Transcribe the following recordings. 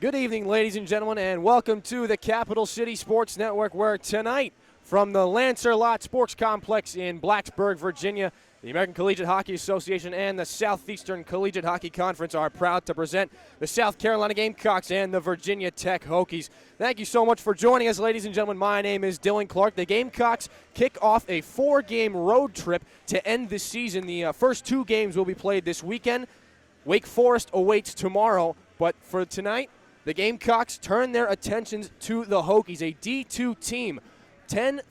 Good evening, ladies and gentlemen, and welcome to the Capital City Sports Network, where tonight, from the LancerLot Sports Complex in Blacksburg, Virginia, the American Collegiate Hockey Association and the Southeastern Collegiate Hockey Conference are proud to present the South Carolina Gamecocks and the Virginia Tech Hokies. Thank you so much for joining us, ladies and gentlemen. My name is Dillon Clark. The Gamecocks kick off a 4-game road trip to end the season. The first 2 games will be played this weekend. Wake Forest awaits tomorrow, but for tonight, the Gamecocks turn their attentions to the Hokies, a D2 team. 10-3,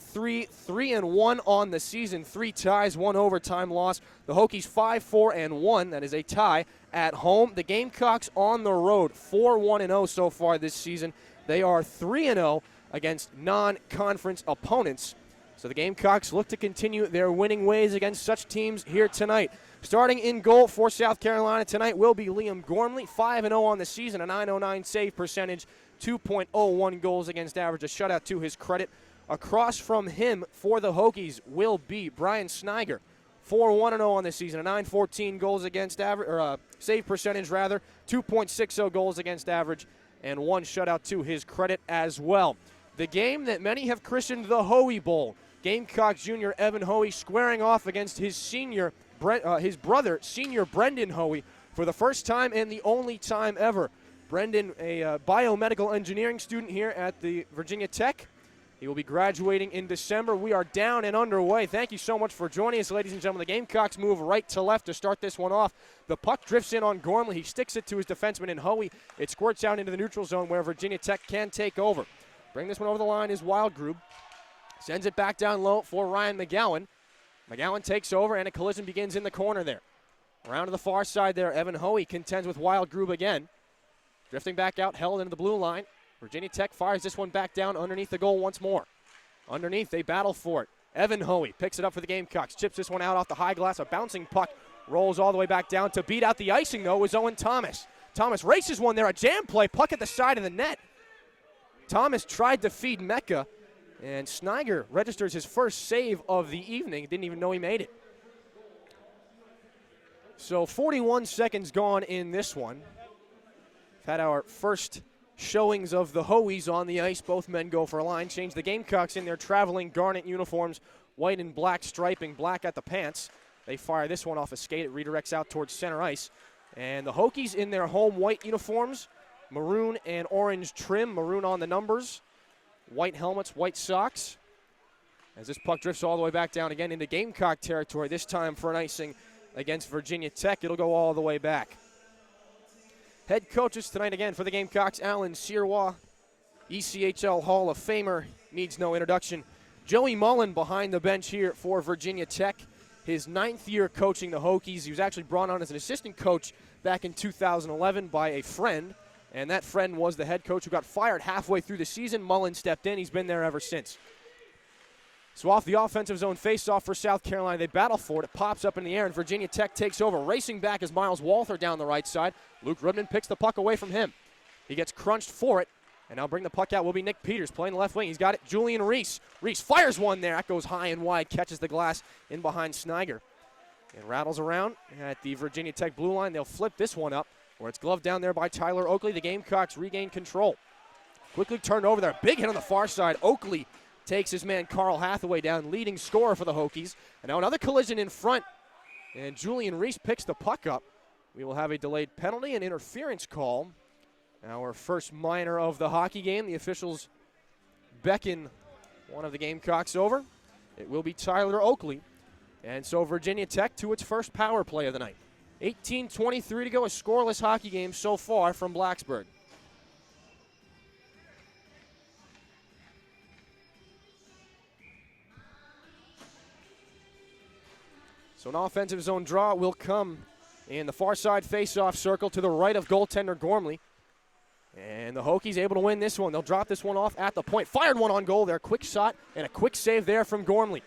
3-1 on the season, 3 ties, 1 overtime loss. The Hokies 5-4-1, that is a tie at home. The Gamecocks on the road, 4-1-0 so far this season. They are 3-0 against non-conference opponents. So the Gamecocks look to continue their winning ways against such teams here tonight. Starting in goal for South Carolina tonight will be Liam Gormley, 5-0 on the season, a .909 save percentage, 2.01 goals against average, a shutout to his credit. Across from him for the Hokies will be Brian Sniger, 4-1-0 on the season, a .914 goals against average, or save percentage rather, 2.60 goals against average, and 1 shutout to his credit as well. The game that many have christened the Hoey Bowl, Gamecocks junior Evan Hoey squaring off against his brother, senior Brendan Hoey, for the first time and the only time ever. Brendan, a biomedical engineering student here at the Virginia Tech. He will be graduating in December. We are down and underway. Thank you so much for joining us, ladies and gentlemen. The Gamecocks move right to left to start this one off. The puck drifts in on Gormley. He sticks it to his defenseman in Hoey. It squirts out into the neutral zone where Virginia Tech can take over. Bring this one over the line is Wildgrub. Sends it back down low for Ryan McGowan. McGowan takes over, and a collision begins in the corner there. Around to the far side there, Evan Hoey contends with Wildgrub again. Drifting back out, held into the blue line. Virginia Tech fires this one back down underneath the goal once more. Underneath, they battle for it. Evan Hoey picks it up for the Gamecocks. Chips this one out off the high glass. A bouncing puck rolls all the way back down. To beat out the icing, though, was Owen Thomas. Thomas races one there, a jam play, puck at the side of the net. Thomas tried to feed Mecca, and Sniger registers his first save of the evening. Didn't even know he made it. So 41 seconds gone in this one. We've had our first showings of the Hoeys on the ice. Both men go for a line. Change the Gamecocks in their traveling garnet uniforms, white and black striping, black at the pants. They fire this one off a skate. It redirects out towards center ice. And the Hokies in their home white uniforms, maroon and orange trim, maroon on the numbers, white helmets, white socks. As this puck drifts all the way back down again into Gamecock territory, this time for an icing against Virginia Tech. It'll go all the way back. Head coaches tonight again for the Gamecocks, Alan Sirois, ECHL Hall of Famer, needs no introduction. Joey Mullen behind the bench here for Virginia Tech. His 9th year coaching the Hokies. He was actually brought on as an assistant coach back in 2011 by a friend, and that friend was the head coach who got fired halfway through the season. Mullen stepped in. He's been there ever since. So off the offensive zone face-off for South Carolina. They battle for it. It pops up in the air, and Virginia Tech takes over. Racing back is Miles Walther down the right side. Luke Rudman picks the puck away from him. He gets crunched for it, and now bring the puck out will be Nick Peters playing the left wing. He's got it. Julian Reese. Reese fires one there. That goes high and wide, catches the glass in behind Sniger. And rattles around at the Virginia Tech blue line. They'll flip this one up, where it's gloved down there by Tyler Oakley. The Gamecocks regain control. Quickly turned over there. Big hit on the far side. Oakley takes his man Carl Hathaway down, leading scorer for the Hokies. And now another collision in front, and Julian Reese picks the puck up. We will have a delayed penalty and interference call. Our first minor of the hockey game. The officials beckon one of the Gamecocks over. It will be Tyler Oakley. And so Virginia Tech to its first power play of the night. 18:23 to go, a scoreless hockey game so far from Blacksburg. So an offensive zone draw will come in the far side face-off circle to the right of goaltender Gormley. And the Hokies able to win this one. They'll drop this one off at the point. Fired one on goal there. Quick shot and a quick save there from Gormley.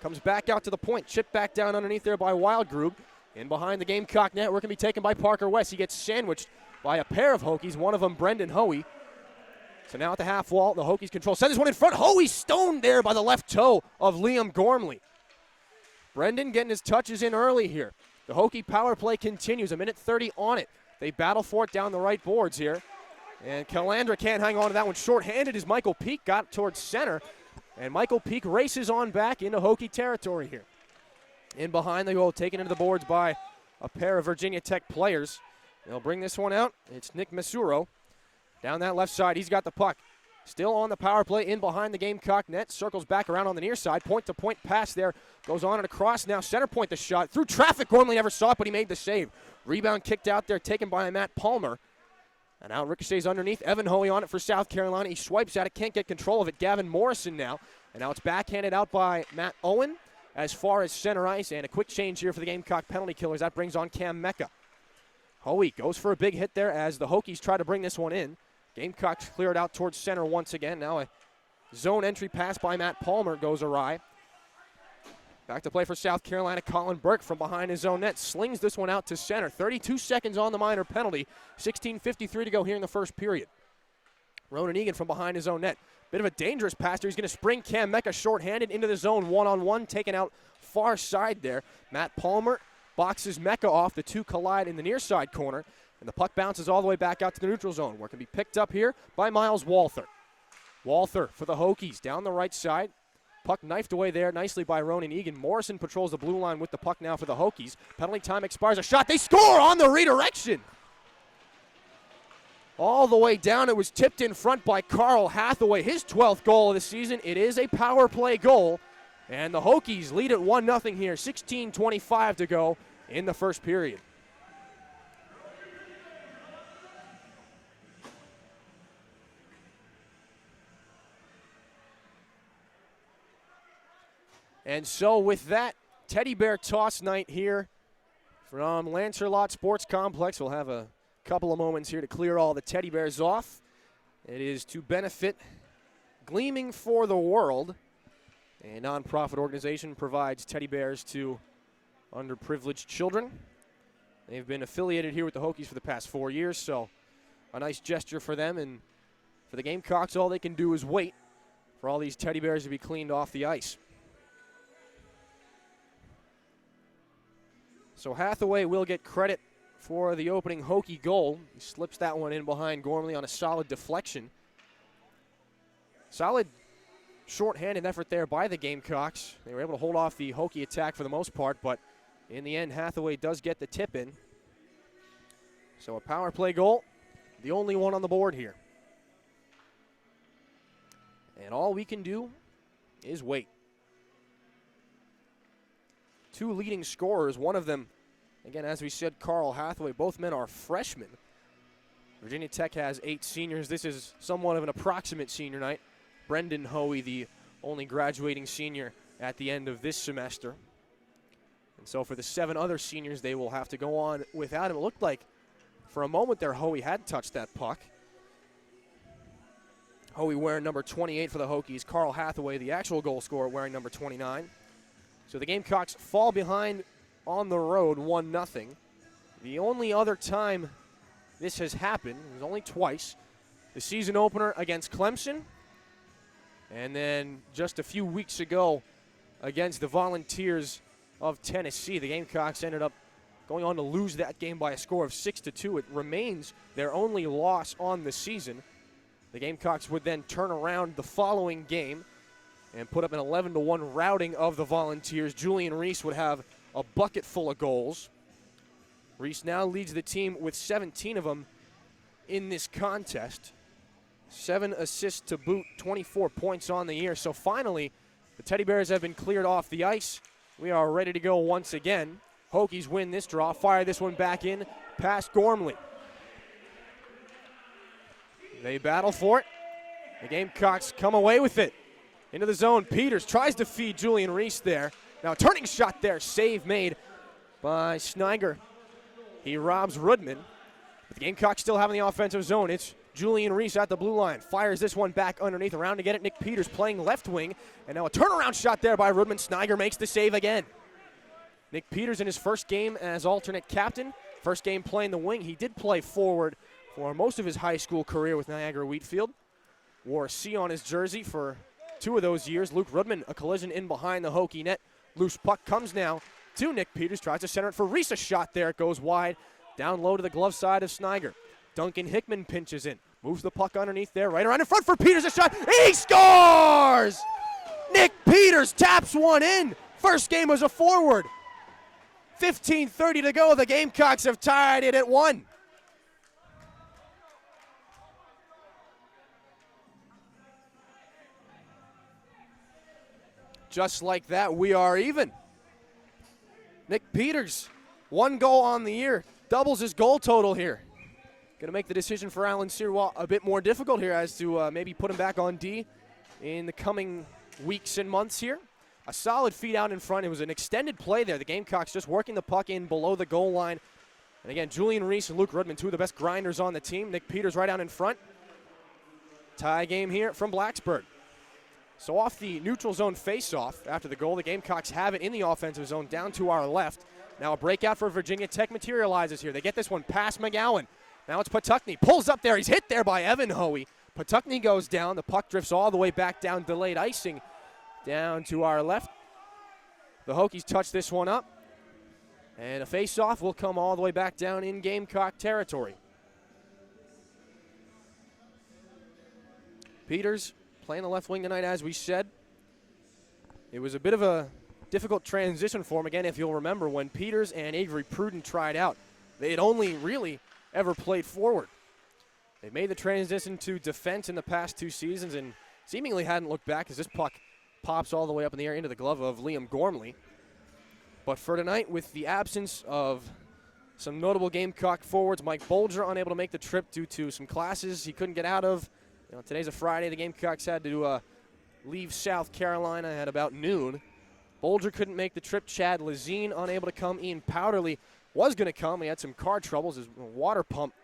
Comes back out to the point. Chipped back down underneath there by Wildgrub. In behind the Gamecock net. We're going to be taken by Parker West. He gets sandwiched by a pair of Hokies, one of them Brendan Hoey. So now at the half wall, the Hokies control. Send this one in front. Hoey stoned there by the left toe of Liam Gormley. Brendan getting his touches in early here. The Hokie power play continues. 1:30 on it. They battle for it down the right boards here. And Calandra can't hang on to that one. Short-handed as Michael Peak got towards center. And Michael Peak races on back into Hokie territory here. In behind the goal, taken into the boards by a pair of Virginia Tech players. They'll bring this one out. It's Nick Masuro. Down that left side, he's got the puck. Still on the power play, in behind the Gamecock net. Circles back around on the near side. Point-to-point pass there. Goes on and across now. Center point the shot. Through traffic, Gormley never saw it, but he made the save. Rebound kicked out there, taken by Matt Palmer. And now ricochets underneath. Evan Hoey on it for South Carolina. He swipes at it, can't get control of it. Gavin Morrison now. And now it's backhanded out by Matt Owen as far as center ice. And a quick change here for the Gamecock penalty killers. That brings on Cam Mecca. Hoey goes for a big hit there as the Hokies try to bring this one in. Gamecocks clear it out towards center once again. Now a zone entry pass by Matt Palmer goes awry. Back to play for South Carolina. Colin Burke from behind his own net slings this one out to center. 32 seconds on the minor penalty. 16:53 to go here in the first period. Ronan Egan from behind his own net. Bit of a dangerous pass there. He's going to spring Cam Mecca shorthanded into the zone one-on-one, taken out far side there. Matt Palmer boxes Mecca off. The two collide in the near side corner, and the puck bounces all the way back out to the neutral zone, where it can be picked up here by Miles Walther. Walther for the Hokies down the right side. Puck knifed away there nicely by Ronan Egan. Morrison patrols the blue line with the puck now for the Hokies. Penalty time expires. A shot. They score on the redirection. All the way down. It was tipped in front by Carl Hathaway. His 12th goal of the season. It is a power play goal. And the Hokies lead it 1-0 here. 16:25 to go in the first period. And so with that, teddy bear toss night here from LancerLot Sports Complex. We'll have a couple of moments here to clear all the teddy bears off. It is to benefit Gleaming for the World, a nonprofit organization provides teddy bears to underprivileged children. They've been affiliated here with the Hokies for the past 4 years, so a nice gesture for them. And for the Gamecocks, all they can do is wait for all these teddy bears to be cleaned off the ice. So Hathaway will get credit for the opening Hokie goal. He slips that one in behind Gormley on a solid deflection. Solid short-handed effort there by the Gamecocks. They were able to hold off the Hokie attack for the most part, but in the end, Hathaway does get the tip in. So a power play goal, the only one on the board here. And all we can do is wait. Two leading scorers, one of them, again, as we said, Carl Hathaway. Both men are freshmen. Virginia Tech has 8 seniors. This is somewhat of an approximate senior night. Brendan Hoey, the only graduating senior at the end of this semester. And so for the 7 other seniors, they will have to go on without him. It looked like for a moment there Hoey had touched that puck. Hoey wearing number 28 for the Hokies. Carl Hathaway, the actual goal scorer, wearing number 29. So the Gamecocks fall behind on the road 1-0. The only other time this has happened, it was only twice, the season opener against Clemson, and then just a few weeks ago against the Volunteers of Tennessee. The Gamecocks ended up going on to lose that game by a score of 6-2. It remains their only loss on the season. The Gamecocks would then turn around the following game and put up an 11-1 routing of the Volunteers. Julian Reese would have a bucket full of goals. Reese now leads the team with 17 of them in this contest. 7 assists to boot, 24 points on the year. So finally, the Teddy Bears have been cleared off the ice. We are ready to go once again. Hokies win this draw, fire this one back in past Gormley. They battle for it. The Gamecocks come away with it. Into the zone, Peters tries to feed Julian Reese there. Now a turning shot there, save made by Sniger. He robs Rudman. But the Gamecocks still have in the offensive zone. It's Julian Reese at the blue line. Fires this one back underneath, around to get it. Nick Peters playing left wing. And now a turnaround shot there by Rudman. Sniger makes the save again. Nick Peters in his first game as alternate captain. First game playing the wing. He did play forward for most of his high school career with Niagara Wheatfield. Wore a C on his jersey for 2 of those years. Luke Rudman, a collision in behind the Hokie net. Loose puck comes now to Nick Peters. Tries to center it for Reese. A shot there. It goes wide. Down low to the glove side of Sniger. Duncan Hickman pinches in. Moves the puck underneath there, right around in front for Peters, a shot. He scores! Nick Peters taps one in. First game as a forward. 15:30 to go. The Gamecocks have tied it at 1. Just like that, we are even. Nick Peters, 1 goal on the year, doubles his goal total here. Going to make the decision for Alan Sirois a bit more difficult here as to maybe put him back on D in the coming weeks and months here. A solid feed out in front. It was an extended play there. The Gamecocks just working the puck in below the goal line. And again, Julian Reese and Luke Rudman, 2 of the best grinders on the team. Nick Peters right out in front. Tie game here from Blacksburg. So off the neutral zone face-off after the goal, the Gamecocks have it in the offensive zone down to our left. Now a breakout for Virginia Tech materializes here. They get this one past McGowan. Now it's Patuckney. Pulls up there. He's hit there by Evan Hoey. Patuckney goes down. The puck drifts all the way back down, delayed icing down to our left. The Hokies touch this one up. And a face-off will come all the way back down in Gamecock territory. Peters playing the left wing tonight, as we said. It was a bit of a difficult transition for him. Again, if you'll remember, when Peters and Avery Pruden tried out, they had only really ever played forward. They made the transition to defense in the past 2 seasons and seemingly hadn't looked back as this puck pops all the way up in the air into the glove of Liam Gormley. But for tonight, with the absence of some notable Gamecock forwards, Mike Bolger unable to make the trip due to some classes he couldn't get out of. Today's a Friday. The Gamecocks had to leave South Carolina at about noon. Bolger couldn't make the trip. Chad Lazine unable to come. Ian Powderly was going to come. He had some car troubles. His water pump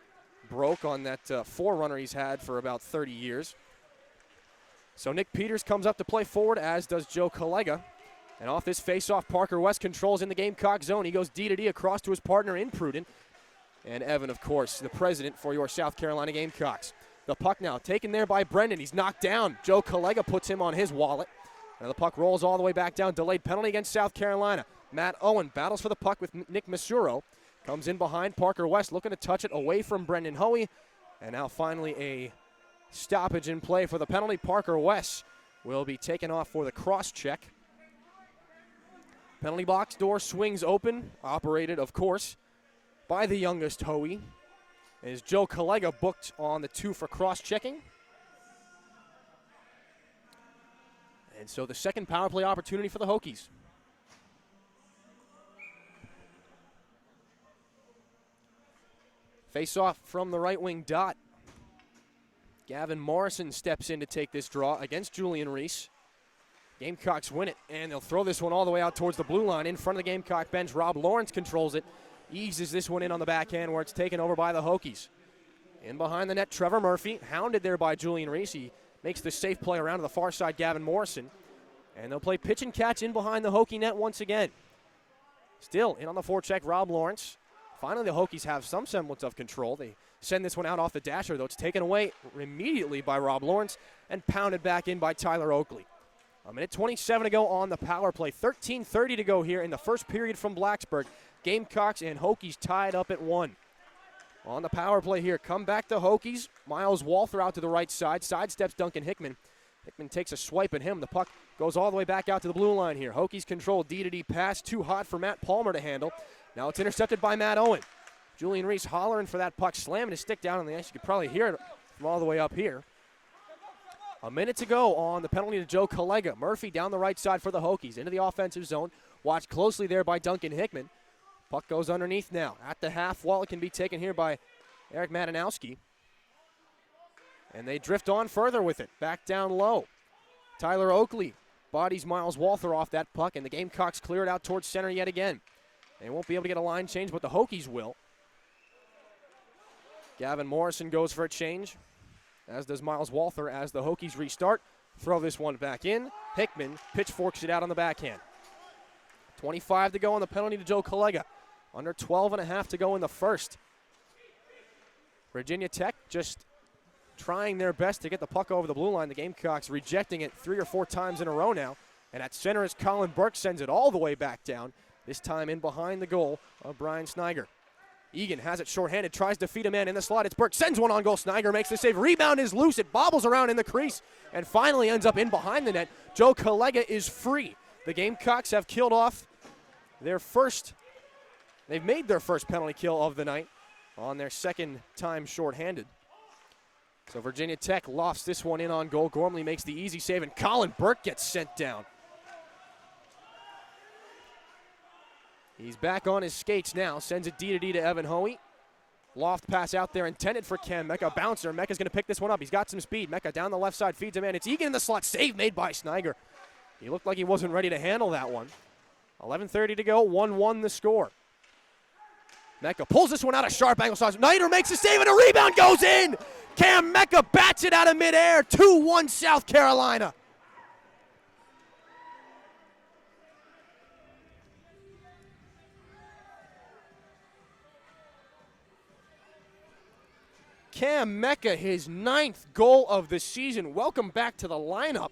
broke on that Forerunner he's had for about 30 years. So Nick Peters comes up to play forward, as does Joe Collega. And off this face-off, Parker West controls in the Gamecock zone. He goes D-to-D across to his partner in Pruden. And Evan, of course, the president for your South Carolina Gamecocks. The puck now taken there by Brendan. He's knocked down. Joe Collega puts him on his wallet. And the puck rolls all the way back down. Delayed penalty against South Carolina. Matt Owen battles for the puck with Nick Masuro. Comes in behind Parker West, looking to touch it away from Brendan Hoey. And now finally a stoppage in play for the penalty. Parker West will be taken off for the cross-check. Penalty box door swings open, operated, of course, by the youngest Hoey. Is Joe Collega booked on the 2 for cross-checking. And so the second power play opportunity for the Hokies. Face-off from the right wing dot. Gavin Morrison steps in to take this draw against Julian Reese. Gamecocks win it, and they'll throw this one all the way out towards the blue line in front of the Gamecock bench. Rob Lawrence controls it, eases this one in on the backhand where it's taken over by the Hokies. In behind the net, Trevor Murphy, hounded there by Julian Reese. He makes the safe play around to the far side, Gavin Morrison. And they'll play pitch and catch in behind the Hokie net once again. Still in on the forecheck, Rob Lawrence. Finally, the Hokies have some semblance of control. They send this one out off the dasher, though. It's taken away immediately by Rob Lawrence and pounded back in by Tyler Oakley. 1:27 to go on the power play. 13:30 to go here in the first period from Blacksburg. Gamecocks and Hokies tied up at 1. On the power play here, come back to Hokies. Miles Walther out to the right side. Sidesteps Duncan Hickman. Hickman takes a swipe at him. The puck goes all the way back out to the blue line here. Hokies control D-to-D pass. Too hot for Matt Palmer to handle. Now it's intercepted by Matt Owen. Julian Reese hollering for that puck, slamming his stick down on the ice. You could probably hear it from all the way up here. A minute to go on the penalty to Joe Collega. Murphy down the right side for the Hokies. Into the offensive zone. Watched closely there by Duncan Hickman. Puck goes underneath now. At the half wall, it can be taken here by Eric Madanowski. And they drift on further with it. Back down low. Tyler Oakley bodies Miles Walther off that puck, and the Gamecocks clear it out towards center yet again. They won't be able to get a line change, but the Hokies will. Gavin Morrison goes for a change, as does Miles Walther, as the Hokies restart. Throw this one back in. Hickman pitchforks it out on the backhand. 25 to go on the penalty to Joe Collega. Under 12.5 to go in the first. Virginia Tech just trying their best to get the puck over the blue line. The Gamecocks rejecting it 3 or 4 times in a row now. And at center is Colin Burke, sends it all the way back down. This time in behind the goal of Brian Sniger. Egan has it shorthanded, tries to feed a man in the slot. It's Burke, sends one on goal. Sniger makes the save. Rebound is loose. It bobbles around in the crease and finally ends up in behind the net. Joe Collega is free. The Gamecocks have killed off their first. They've made their first penalty kill of the night on their second time shorthanded. So Virginia Tech lofts this one in on goal. Gormley makes the easy save, and Colin Burke gets sent down. He's back on his skates now. Sends it D to Evan Hoey. Loft pass out there intended for Cam Mecca. Bouncer. Mecca's going to pick this one up. He's got some speed. Mecca down the left side feeds a man. It's Egan in the slot. Save made by Sniger. He looked like he wasn't ready to handle that one. 11:30 to go. 1-1 the score. Mecca pulls this one out. A sharp angle. Snyder makes a save and a rebound goes in. Cam Mecca bats it out of midair. 2-1 South Carolina. Cam Mecca, his 9th goal of the season. Welcome back to the lineup.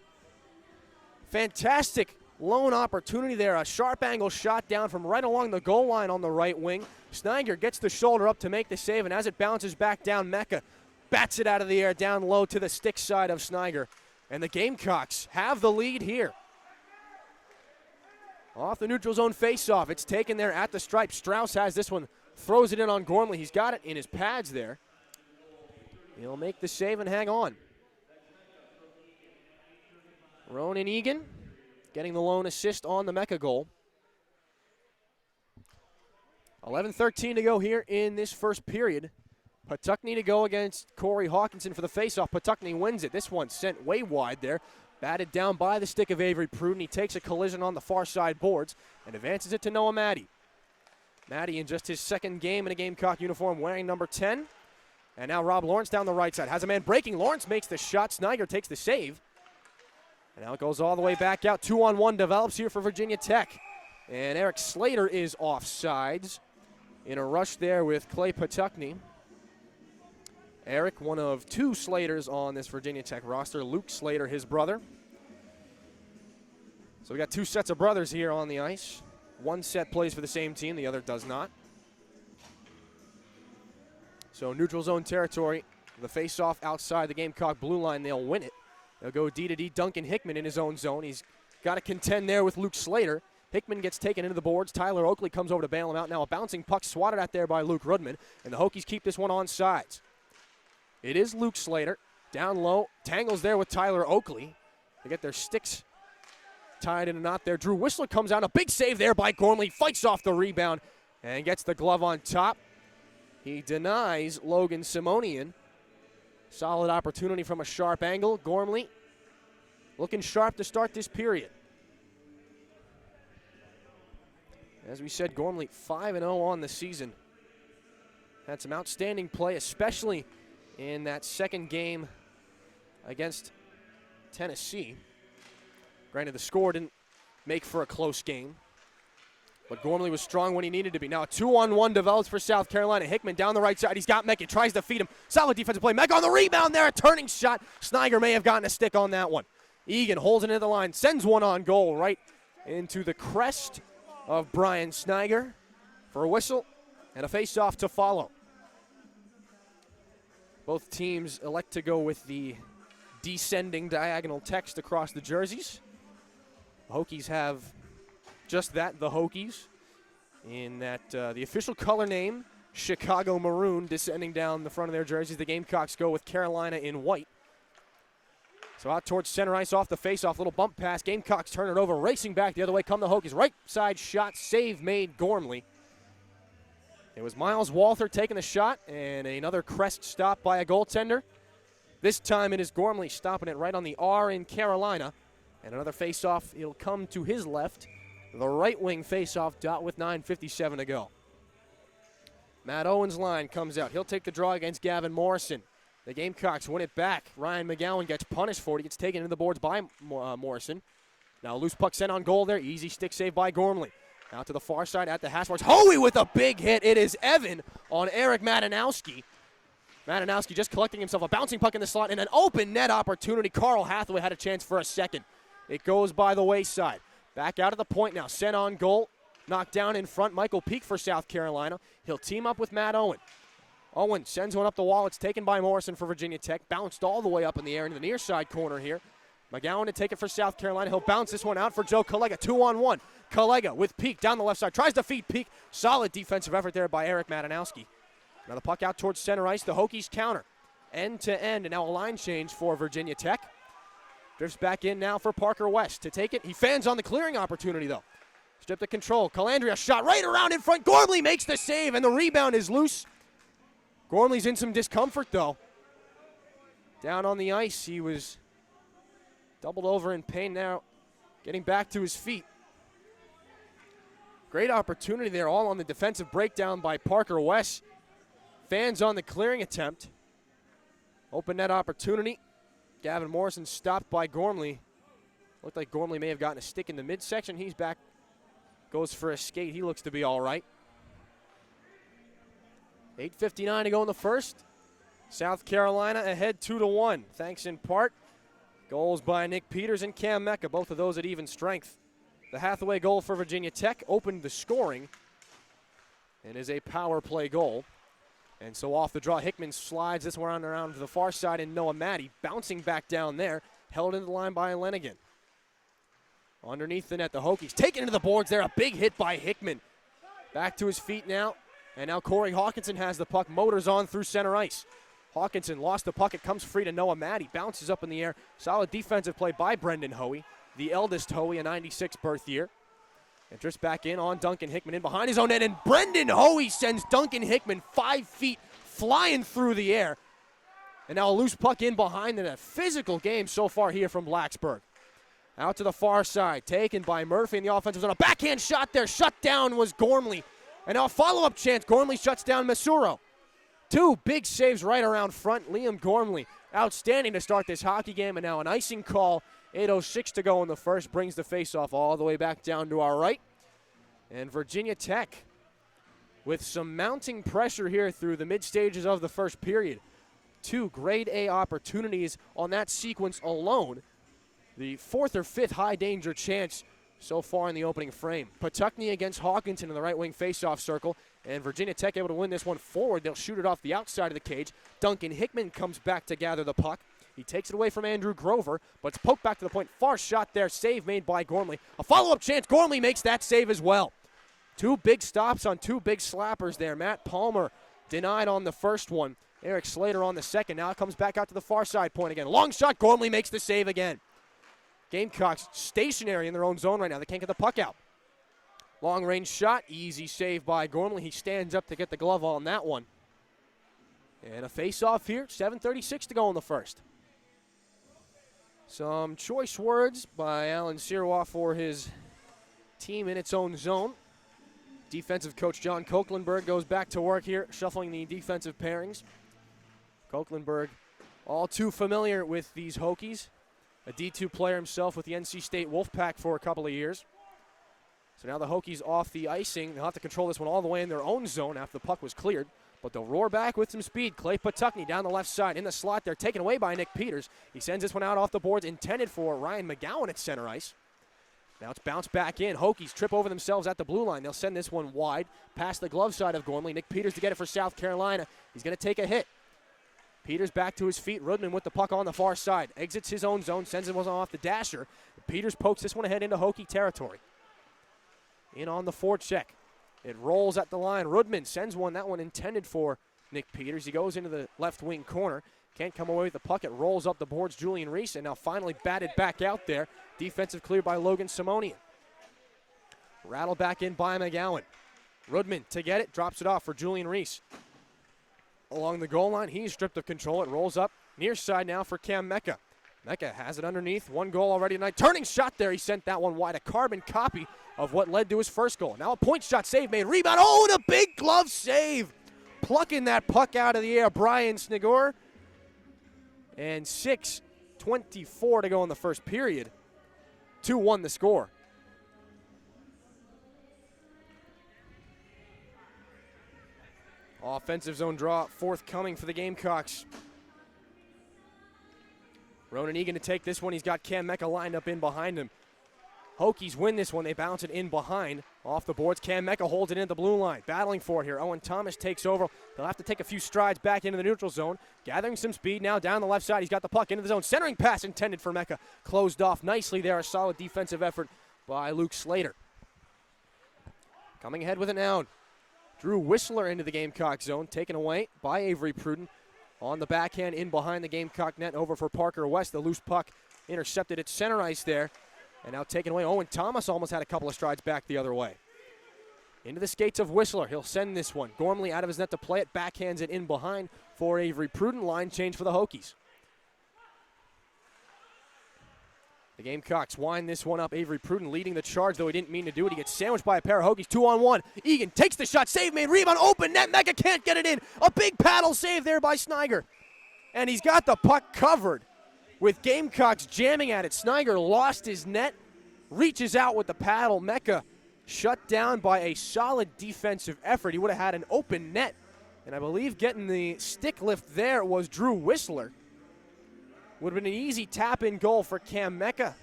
Fantastic lone opportunity there. A sharp angle shot down from right along the goal line on the right wing. Sniger gets the shoulder up to make the save, and as it bounces back down, Mecca bats it out of the air down low to the stick side of Sniger. And the Gamecocks have the lead here. Off the neutral zone faceoff. It's taken there at the stripe. Strauss has this one, throws it in on Gormley. He's got it in his pads there. He'll make the save and hang on. Ronan Egan getting the lone assist on the Mecca goal. 11:13 to go here in this first period. Patuckney to go against Corey Hawkinson for the faceoff. Patuckney wins it. This one sent way wide there. Batted down by the stick of Avery Pruden. He takes a collision on the far side boards and advances it to Noah Maddie. Maddie in just his second game in a Gamecock uniform wearing number 10. And now Rob Lawrence down the right side. Has a man breaking. Lawrence makes the shot. Sniger takes the save. And now it goes all the way back out. 2-on-1 develops here for Virginia Tech. And Eric Slater is offsides in a rush there with Clay Patuckney. Eric, one of 2 Slaters on this Virginia Tech roster. Luke Slater, his brother. So we got 2 sets of brothers here on the ice. One set plays for the same team. The other does not. So neutral zone territory. The face-off outside the Gamecock blue line. They'll win it. They'll go D to D. Duncan Hickman in his own zone. He's got to contend there with Luke Slater. Hickman gets taken into the boards. Tyler Oakley comes over to bail him out. Now a bouncing puck swatted out there by Luke Rudman. And the Hokies keep this one on sides. It is Luke Slater. Down low. Tangles there with Tyler Oakley. They get their sticks tied in a knot there. Drew Whistler comes out. A big save there by Gormley. Fights off the rebound and gets the glove on top. He denies Logan Simonian. Solid opportunity from a sharp angle. Gormley looking sharp to start this period. As we said, Gormley 5-0 on the season. Had some outstanding play, especially in that second game against Tennessee. Granted, the score didn't make for a close game, but Gormley was strong when he needed to be. Now a 2-on-1 develops for South Carolina. Hickman down the right side. He's got Mecca. Tries to feed him. Solid defensive play. Mecca on the rebound there. A turning shot. Sniger may have gotten a stick on that one. Egan holds it into the line. Sends one on goal right into the crest of Brian Sniger for a whistle and a face-off to follow. Both teams elect to go with the descending diagonal text across the jerseys. The Hokies have just that, the Hokies, in that the official color name, Chicago Maroon, descending down the front of their jerseys. The Gamecocks go with Carolina in white. So out towards center ice off the face-off, little bump pass. Gamecocks turn it over, racing back the other way come the Hokies. Right side shot, save made Gormley. It was Miles Walther taking the shot, and another crest stop by a goaltender. This time it is Gormley stopping it right on the R in Carolina. And another face-off, it'll come to his left. The right wing face-off dot with 9:57 to go. Matt Owens' line comes out. He'll take the draw against Gavin Morrison. The Gamecocks win it back. Ryan McGowan gets punished for it. He gets taken into the boards by Morrison. Now loose puck sent on goal there. Easy stick save by Gormley. Out to the far side at the hash marks. Hoey with a big hit. It is Evan on Eric Madanowski. Madanowski just collecting himself a bouncing puck in the slot and an open net opportunity. Carl Hathaway had a chance for a second. It goes by the wayside. Back out of the point now. Sent on goal. knocked down in front. Michael Peak for South Carolina. He'll team up with Matt Owen. Owen sends one up the wall. It's taken by Morrison for Virginia Tech. Bounced all the way up in the air into the near side corner here. McGowan to take it for South Carolina. He'll bounce this one out for Joe Collega. 2-on-1. Collega with Peak down the left side. Tries to feed Peak. Solid defensive effort there by Eric Madanowski. Now the puck out towards center ice. The Hokies counter. End to end. And now a line change for Virginia Tech. Drifts back in now for Parker West to take it. He fans on the clearing opportunity though. Stripped of control. Calandria shot right around in front. Gormley makes the save and the rebound is loose. Gormley's in some discomfort though. Down on the ice, he was doubled over in pain now, getting back to his feet. Great opportunity there, all on the defensive breakdown by Parker West. Fans on the clearing attempt. Open net opportunity. Gavin Morrison stopped by Gormley. Looked like Gormley may have gotten a stick in the midsection. He's back, goes for a skate. He looks to be all right. 8:59 to go in the first. South Carolina ahead 2-1, thanks in part. Goals by Nick Peters and Cam Mecca, both of those at even strength. The Hathaway goal for Virginia Tech opened the scoring and is a power play goal. And so off the draw, Hickman slides this one around to the far side, and Noah Matty bouncing back down there, held into the line by Lenigan. Underneath the net, the Hokies taken into the boards there, a big hit by Hickman. Back to his feet now, and now Corey Hawkinson has the puck, motors on through center ice. Hawkinson lost the puck, it comes free to Noah Matty, bounces up in the air. Solid defensive play by Brendan Hoey, the eldest Hoey, a 96 birth year. And drifts back in on Duncan Hickman in behind his own net, and Brendan Hoey sends Duncan Hickman 5 feet flying through the air. And now a loose puck in behind in a physical game so far here from Blacksburg. Out to the far side, taken by Murphy in the offensive zone. A backhand shot there, shut down was Gormley. And now a follow-up chance, Gormley shuts down Masuro. Two big saves right around front. Liam Gormley, outstanding to start this hockey game, and now an icing call. 8:06 to go in the first, brings the faceoff all the way back down to our right. And Virginia Tech with some mounting pressure here through the mid stages of the first period. Two grade A opportunities on that sequence alone. The fourth or fifth high danger chance so far in the opening frame. Patuckney against Hawkinson in the right wing faceoff circle, and Virginia Tech able to win this one forward. They'll shoot it off the outside of the cage. Duncan Hickman comes back to gather the puck. He takes it away from Andrew Grover, but it's poked back to the point. Far shot there, save made by Gormley. A follow-up chance, Gormley makes that save as well. Two big stops on two big slappers there. Matt Palmer denied on the first one. Eric Slater on the second. Now it comes back out to the far side point again. Long shot, Gormley makes the save again. Gamecocks stationary in their own zone right now. They can't get the puck out. Long range shot, easy save by Gormley. He stands up to get the glove on that one. And a face-off here, 7:36 to go in the first. Some choice words by Alan Sirois for his team in its own zone. Defensive coach John Kochlenberg goes back to work here, shuffling the defensive pairings. Kochlenberg, all too familiar with these Hokies. A D2 player himself with the NC State Wolfpack for a couple of years. So now the Hokies off the icing. They'll have to control this one all the way in their own zone after the puck was cleared. But they'll roar back with some speed. Clay Patuckney down the left side in the slot there, taken away by Nick Peters. He sends this one out off the boards, intended for Ryan McGowan at center ice. Now it's bounced back in. Hokies trip over themselves at the blue line. They'll send this one wide past the glove side of Gormley. Nick Peters to get it for South Carolina. He's going to take a hit. Peters back to his feet. Rudman with the puck on the far side. Exits his own zone, sends it off the dasher. Peters pokes this one ahead into Hokie territory. In on the forecheck. It rolls at the line. Rudman sends one. That one intended for Nick Peters. He goes into the left wing corner. Can't come away with the puck. It rolls up the boards. Julian Reese, and now finally batted back out there. Defensive clear by Logan Simonian. Rattled back in by McGowan. Rudman to get it. Drops it off for Julian Reese. Along the goal line, he's stripped of control. It rolls up near side now for Cam Mecca. Mecca has it underneath. One goal already tonight. Turning shot there. He sent that one wide. A carbon copy of what led to his first goal. Now a point shot save made. Rebound. Oh, and a big glove save. Plucking that puck out of the air, Brian Snigor. And 6:24 to go in the first period. 2-1 the score. Offensive zone draw forthcoming for the Gamecocks. Ronan Egan to take this one. He's got Cam Mecca lined up in behind him. Hokies win this one. They bounce it in behind. Off the boards, Gamecocks holds it in the blue line. Battling for it here. Owen Thomas takes over. He'll have to take a few strides back into the neutral zone. Gathering some speed now down the left side. He's got the puck into the zone. Centering pass intended for Mecca. Closed off nicely there. A solid defensive effort by Luke Slater. Coming ahead with it now. Drew Whistler into the Gamecock zone. Taken away by Avery Pruden. On the backhand in behind the Gamecock net. Over for Parker West. The loose puck intercepted at center ice there. And now taken away. Owen Thomas almost had a couple of strides back the other way. Into the skates of Whistler. He'll send this one. Gormley out of his net to play it. Backhands it in behind for Avery Pruden. Line change for the Hokies. The Gamecocks wind this one up. Avery Pruden leading the charge, though he didn't mean to do it. He gets sandwiched by a pair of Hokies. 2-on-1. Egan takes the shot. Save made. Rebound. Open net. Mecca can't get it in. A big paddle save there by Sniger. And he's got the puck covered. With Gamecocks jamming at it, Sniger lost his net, reaches out with the paddle. Mecca shut down by a solid defensive effort. He would have had an open net, and I believe getting the stick lift there was Drew Whistler. Would have been an easy tap-in goal for Gamecocks.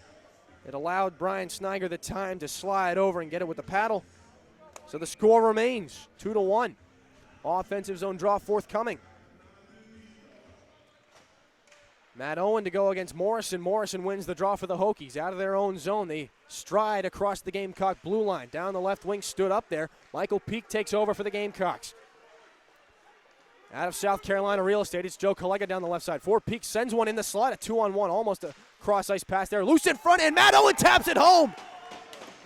It allowed Brian Sniger the time to slide over and get it with the paddle. So the score remains 2-1. Offensive zone draw forthcoming. Matt Owen to go against Morrison. Morrison wins the draw for the Hokies. Out of their own zone, they stride across the Gamecock blue line. Down the left wing, stood up there. Michael Peak takes over for the Gamecocks. Out of South Carolina real estate, it's Joe Collega down the left side. For Peak sends one in the slot, a 2-on-1, almost a cross-ice pass there. Loose in front, and Matt Owen taps it home.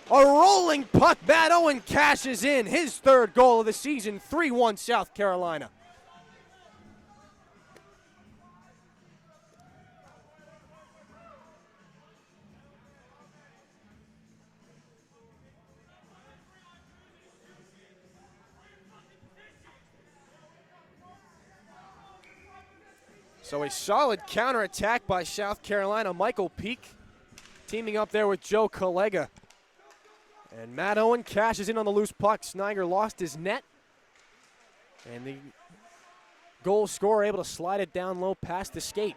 A rolling puck. Matt Owen cashes in his third goal of the season, 3-1 South Carolina. So a solid counterattack by South Carolina. Michael Peak teaming up there with Joe Collega. And Matt Owen cashes in on the loose puck. Sniger lost his net. And the goal scorer able to slide it down low past the skate.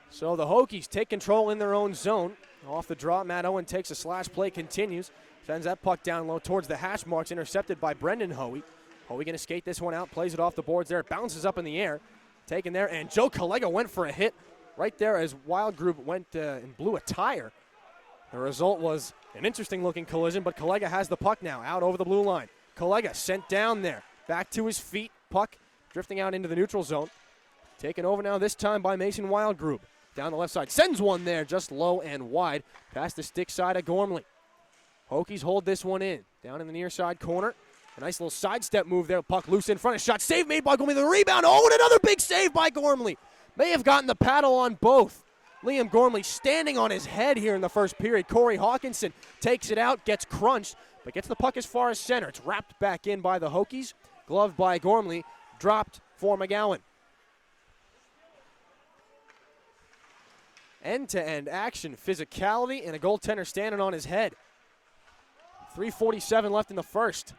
So the Hokies take control in their own zone. Off the draw, Matt Owen takes a slash play, continues. Sends that puck down low towards the hash marks, intercepted by Brendan Hoey. Hoey going to skate this one out, plays it off the boards there. It bounces up in the air. Taken there, and Joe Collega went for a hit right there as Wild Group went and blew a tire. The result was an interesting-looking collision, but Collega has the puck now, out over the blue line. Collega sent down there, back to his feet. Puck drifting out into the neutral zone. Taken over now this time by Mason Wild Group. Down the left side, sends one there, just low and wide, past the stick side of Gormley. Hokies hold this one in, down in the near side corner. A nice little sidestep move there. Puck loose in front. A shot save made by Gormley. The rebound. Oh, and another big save by Gormley. May have gotten the paddle on both. Liam Gormley standing on his head here in the first period. Corey Hawkinson takes it out, gets crunched, but gets the puck as far as center. It's wrapped back in by the Hokies. Gloved by Gormley. Dropped for McGowan. End-to-end action, physicality, and a goaltender standing on his head. 3:47 left in the first.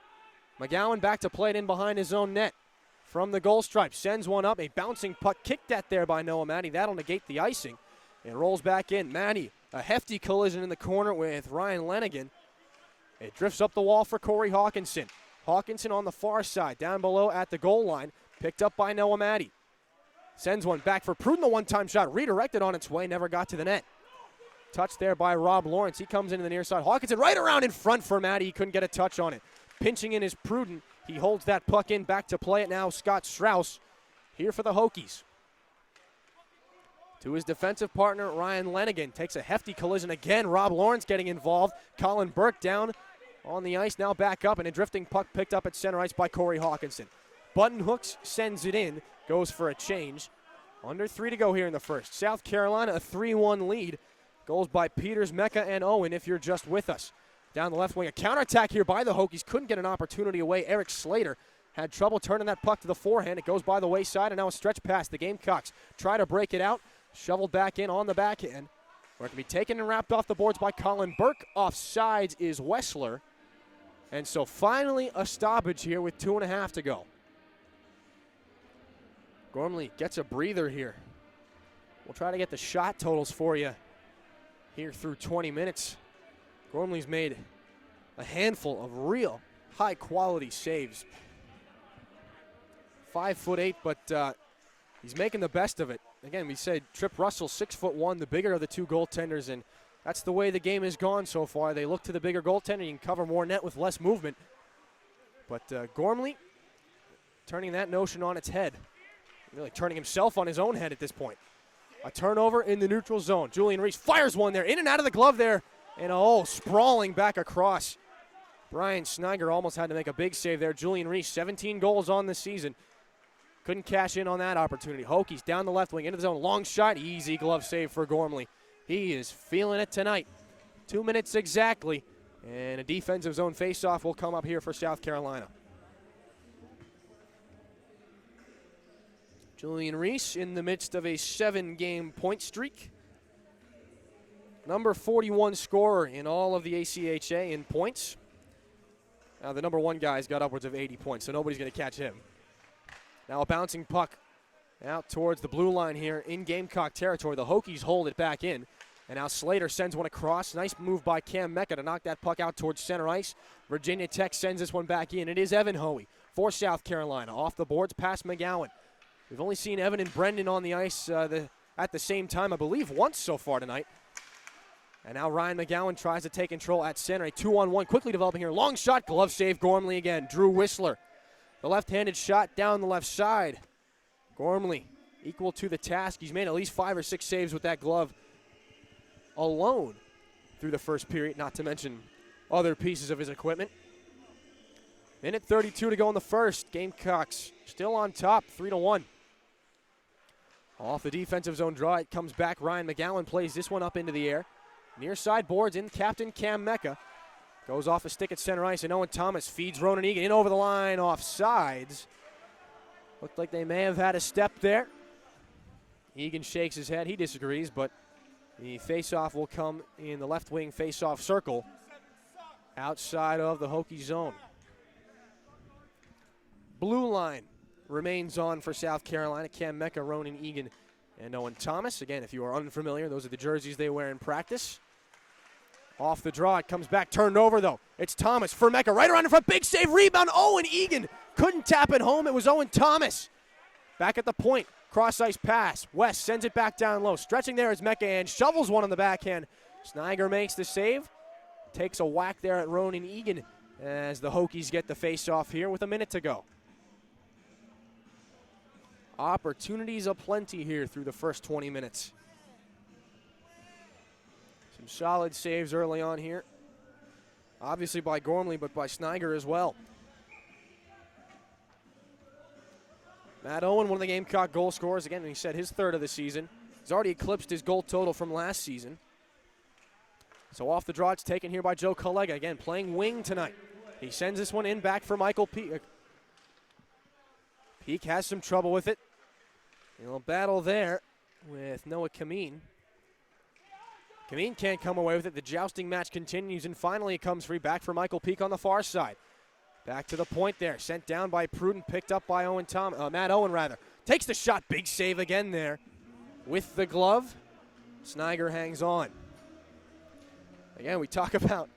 McGowan back to play it in behind his own net. From the goal stripe, sends one up. A bouncing puck kicked at there by Noah Maddie. That'll negate the icing. And rolls back in. Maddie, a hefty collision in the corner with Ryan Lenigan. It drifts up the wall for Corey Hawkinson. Hawkinson on the far side, down below at the goal line. Picked up by Noah Maddie. Sends one back for Pruden, the one-time shot. Redirected on its way, never got to the net. Touched there by Rob Lawrence. He comes into the near side. Hawkinson right around in front for Maddie. He couldn't get a touch on it. Pinching in is Pruden. He holds that puck in. Back to play it now. Scott Strauss here for the Hokies. To his defensive partner, Ryan Lenigan. Takes a hefty collision again. Rob Lawrence getting involved. Colin Burke down on the ice. Now back up. And a drifting puck picked up at center ice by Corey Hawkinson. Button Hooks sends it in. Goes for a change. Under 3 to go here in the first. South Carolina a 3-1 lead. Goals by Peters, Mecca, and Owen if you're just with us. Down the left wing, a counterattack here by the Hokies. Couldn't get an opportunity away. Eric Slater had trouble turning that puck to the forehand. It goes by the wayside, and now a stretch pass. The Gamecocks try to break it out. Shoveled back in on the backhand. Where it can be taken and wrapped off the boards by Colin Burke. Offsides is Wessler. And so finally a stoppage here with 2.5 to go. Gormley gets a breather here. We'll try to get the shot totals for you here through 20 minutes. Gormley's made a handful of real high-quality saves. 5'8", but he's making the best of it. Again, we said Trip Russell, 6'1", the bigger of the two goaltenders, and that's the way the game has gone so far. They look to the bigger goaltender. You can cover more net with less movement. But Gormley turning that notion on its head, really turning himself on his own head at this point. A turnover in the neutral zone. Julian Reese fires one there, in and out of the glove there, and sprawling back across. Brian Snyder almost had to make a big save there. Julian Reese, 17 goals on the season. Couldn't cash in on that opportunity. Hokies down the left wing, into the zone, long shot, easy glove save for Gormley. He is feeling it tonight. 2 minutes exactly, and a defensive zone faceoff will come up here for South Carolina. Julian Reese in the midst of a 7-game point streak. Number 41 scorer in all of the ACHA in points. Now the number 1 guy's got upwards of 80 points, so nobody's going to catch him. Now a bouncing puck out towards the blue line here in Gamecock territory. The Hokies hold it back in. And now Slater sends one across. Nice move by Cam Mecca to knock that puck out towards center ice. Virginia Tech sends this one back in. It is Evan Hoey for South Carolina. Off the boards past McGowan. We've only seen Evan and Brendan on the ice at the same time, I believe, once so far tonight. And now Ryan McGowan tries to take control at center. A 2-on-1 quickly developing here. Long shot, glove save, Gormley again. Drew Whistler. The left-handed shot down the left side. Gormley equal to the task. He's made at least 5 or 6 saves with that glove alone through the first period, not to mention other pieces of his equipment. Minute 32 to go in the first. Gamecocks still on top, 3-1. Off the defensive zone draw, it comes back. Ryan McGowan plays this one up into the air. Near side boards in captain Cam Mecca. Goes off a stick at center ice, and Owen Thomas feeds Ronan Egan in over the line, off sides. Looked like they may have had a step there. Egan shakes his head. He disagrees, but the faceoff will come in the left wing faceoff circle outside of the Hokie zone. Blue line remains on for South Carolina. Cam Mecca, Ronan Egan, and Owen Thomas. Again, if you are unfamiliar, those are the jerseys they wear in practice. Off the draw, it comes back, turned over though. It's Thomas for Mecca, right around in front, big save, rebound, Owen Egan. Couldn't tap it home, it was Owen Thomas. Back at the point, cross-ice pass. West sends it back down low. Stretching there is Mecca and shovels one on the backhand. Snyder makes the save. Takes a whack there at Ronan Egan as the Hokies get the face-off here with a minute to go. Opportunities aplenty here through the first 20 minutes. Some solid saves early on here. Obviously by Gormley, but by Snyder as well. Matt Owen, one of the Gamecock goal scorers. Again, he said his 3rd of the season. He's already eclipsed his goal total from last season. So off the draw, it's taken here by Joe Collega. Again, playing wing tonight. He sends this one in back for Michael Peak. Peak has some trouble with it. A little battle there with Noah Kameen. Kameen can't come away with it. The jousting match continues, and finally it comes free back for Michael Peak on the far side. Back to the point there. Sent down by Pruden, picked up by Matt Owen, rather. Takes the shot. Big save again there with the glove. Snyder hangs on. Again, we talk about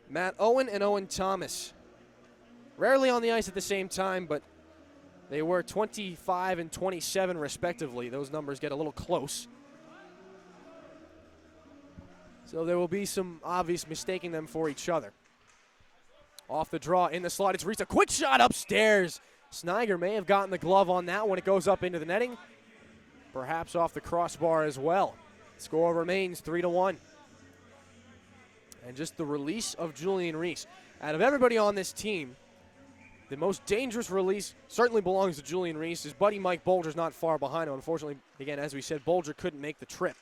Matt Owen and Owen Thomas. Rarely on the ice at the same time, but they were 25 and 27 respectively. Those numbers get a little close. So there will be some obvious mistaking them for each other. Off the draw, in the slot, it's Reese. A quick shot upstairs. Snyder may have gotten the glove on that when it goes up into the netting. Perhaps off the crossbar as well. Score remains 3-1. And just the release of Julian Reese. Out of everybody on this team, the most dangerous release certainly belongs to Julian Reese. His buddy Mike Bolger's not far behind him. Unfortunately, again, as we said, Bolger couldn't make the trip.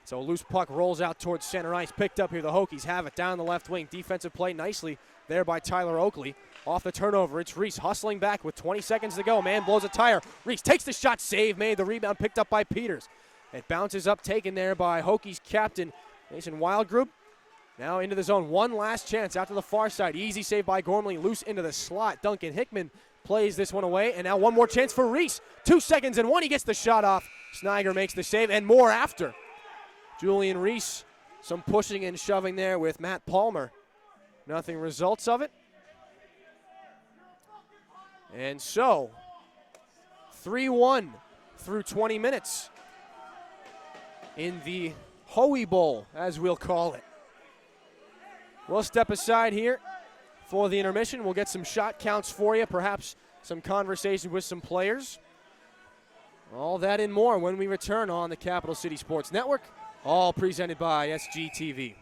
So a loose puck rolls out towards center ice. Picked up here. The Hokies have it down the left wing. Defensive play nicely there by Tyler Oakley. Off the turnover, it's Reese hustling back with 20 seconds to go. Man blows a tire. Reese takes the shot, save made. The rebound picked up by Peters. It bounces up, taken there by Hokies captain Mason Wildgroup. Now into the zone. One last chance out to the far side. Easy save by Gormley. Loose into the slot. Duncan Hickman plays this one away. And now one more chance for Reese. 2 seconds and one. He gets the shot off. Snyder makes the save and more after. Julian Reese Some pushing and shoving there with Matt Palmer. Nothing results of it. And so, 3-1 through 20 minutes in the Hoey Bowl, as we'll call it. We'll step aside here for the intermission. We'll get some shot counts for you, perhaps some conversation with some players. All that and more when we return on the Capital City Sports Network, all presented by SGTV.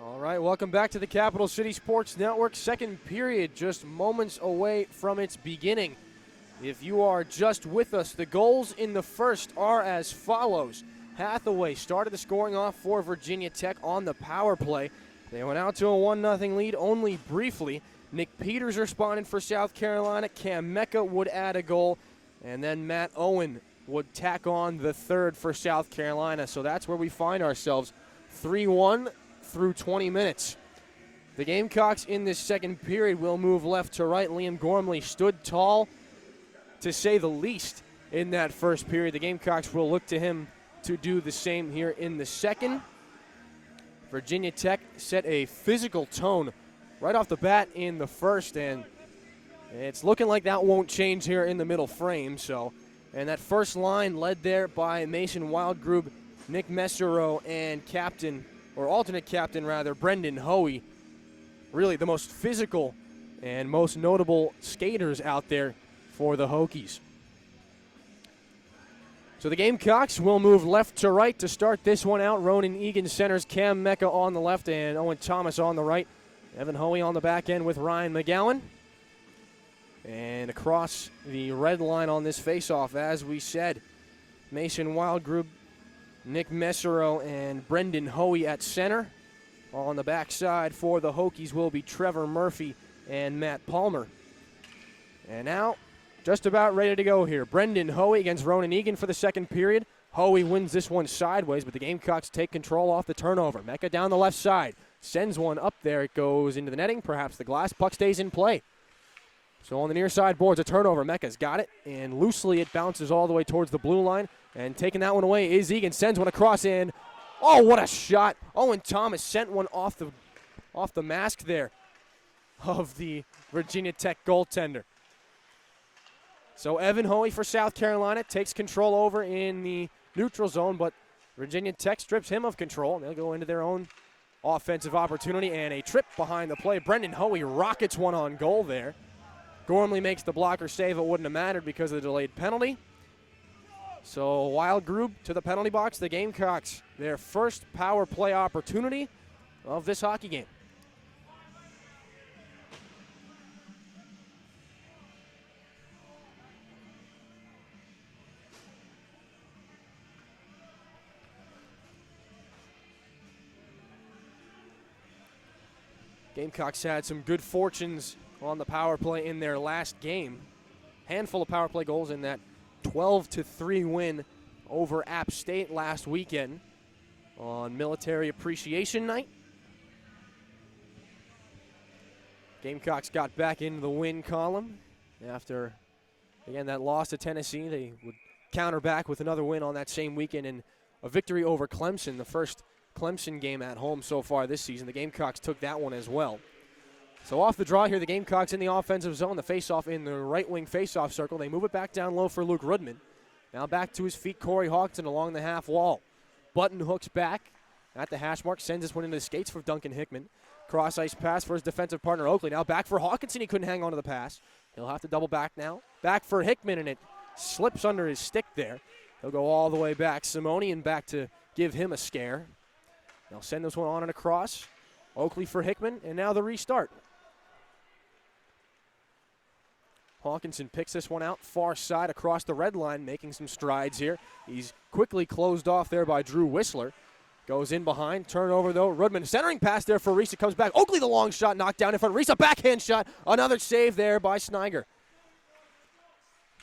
All right, welcome back to the Capital City Sports Network. Second period just moments away from its beginning. If you are just with us, the goals in the first are as follows. Hathaway started the scoring off for Virginia Tech on the power play. They went out to a 1-0 lead only briefly. Nick Peters responded for South Carolina. Cam Mecca would add a goal. And then Matt Owen would tack on the third for South Carolina. So that's where we find ourselves, 3-1 through 20 minutes. The Gamecocks in this second period will move left to right. Liam Gormley stood tall, to say the least, in that first period. The Gamecocks will look to him to do the same here in the second. Virginia Tech set a physical tone right off the bat in the first, and it's looking like that won't change here in the middle frame. And that first line led there by Mason Wildgrub, Nick Messerow, and alternate captain, Brendan Hoey. Really the most physical and most notable skaters out there for the Hokies. So the Gamecocks will move left to right to start this one out. Ronan Egan centers, Cam Mecca on the left, and Owen Thomas on the right. Evan Hoey on the back end with Ryan McGowan. And across the red line on this faceoff, as we said, Mason Wildgrub, Nick Messerow, and Brendan Hoey at center. On the backside for the Hokies will be Trevor Murphy and Matt Palmer. And now, just about ready to go here. Brendan Hoey against Ronan Egan for the second period. Hoey wins this one sideways, but the Gamecocks take control off the turnover. Mecca down the left side. Sends one up there. It goes into the netting, perhaps the glass. Puck stays in play. So on the near side boards, a turnover. Mecca's got it, and loosely it bounces all the way towards the blue line. And taking that one away is Egan. Sends one across in. Oh, what a shot. Owen Thomas sent one off the mask there of the Virginia Tech goaltender. So Evan Hoey for South Carolina takes control over in the neutral zone, but Virginia Tech strips him of control. They'll go into their own offensive opportunity, and a trip behind the play. Brendan Hoey rockets one on goal there. Gormley makes the blocker save. It wouldn't have mattered because of the delayed penalty. So Wildgrub to the penalty box. The Gamecocks, their first power play opportunity of this hockey game. Gamecocks had some good fortunes on the power play in their last game. Handful of power play goals in that 12-3 win over App State last weekend on Military Appreciation Night. Gamecocks got back into the win column after, again, that loss to Tennessee. They would counter back with another win on that same weekend and a victory over Clemson, the first Clemson game at home so far this season. The Gamecocks took that one as well. So off the draw here, the Gamecocks in the offensive zone. The faceoff in the right wing faceoff circle. They move it back down low for Luke Rudman. Now back to his feet, Corey Hawkson along the half wall. Button hooks back at the hash mark, sends this one into the skates for Duncan Hickman. Cross ice pass for his defensive partner Oakley. Now back for Hawkinson. He couldn't hang on to the pass. He'll have to double back now. Back for Hickman, and it slips under his stick there. He'll go all the way back. Simonian back to give him a scare. They'll send this one on and across. Oakley for Hickman, and now the restart. Hawkinson picks this one out far side across the red line, making some strides here. He's quickly closed off there by Drew Whistler. Goes in behind, turnover though. Rudman centering pass there for Reese. It comes back. Oakley the long shot, knocked down in front. Reese a backhand shot. Another save there by Sniger.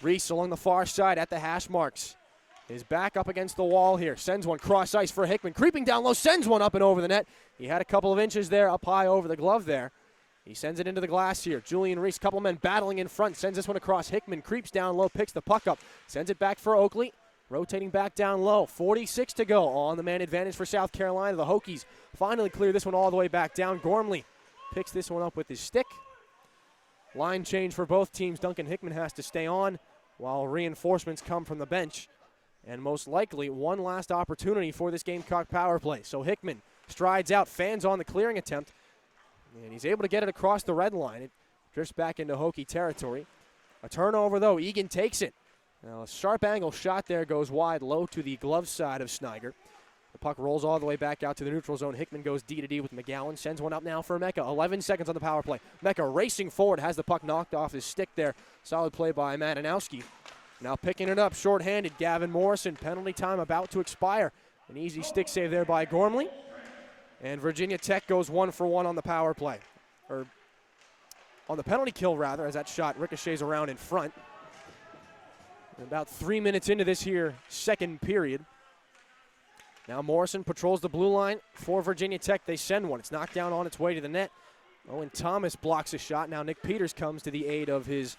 Reese along the far side at the hash marks. Is back up against the wall here. Sends one cross ice for Hickman. Creeping down low, sends one up and over the net. He had a couple of inches there up high over the glove there. He sends it into the glass here. Julian Reese, couple men battling in front. Sends this one across. Hickman creeps down low, picks the puck up. Sends it back for Oakley. Rotating back down low. 46 to go on the man advantage for South Carolina. The Hokies finally clear this one all the way back down. Gormley picks this one up with his stick. Line change for both teams. Duncan Hickman has to stay on while reinforcements come from the bench. And most likely one last opportunity for this Gamecock power play. So Hickman strides out, fans on the clearing attempt. And he's able to get it across the red line. It drifts back into Hokie territory. A turnover, though. Egan takes it. Now, a sharp angle shot there goes wide, low to the glove side of Sniger. The puck rolls all the way back out to the neutral zone. Hickman goes D to D with McGowan. Sends one up now for Mecca. 11 seconds on the power play. Mecca racing forward. Has the puck knocked off his stick there. Solid play by Madanowski. Now picking it up shorthanded. Gavin Morrison. Penalty time about to expire. An easy stick save there by Gormley. And Virginia Tech goes 1-for-1 on the power play. Or on the penalty kill, rather, as that shot ricochets around in front. About 3 minutes into this here second period. Now Morrison patrols the blue line for Virginia Tech. They send one. It's knocked down on its way to the net. Owen Thomas blocks a shot. Now Nick Peters comes to the aid of his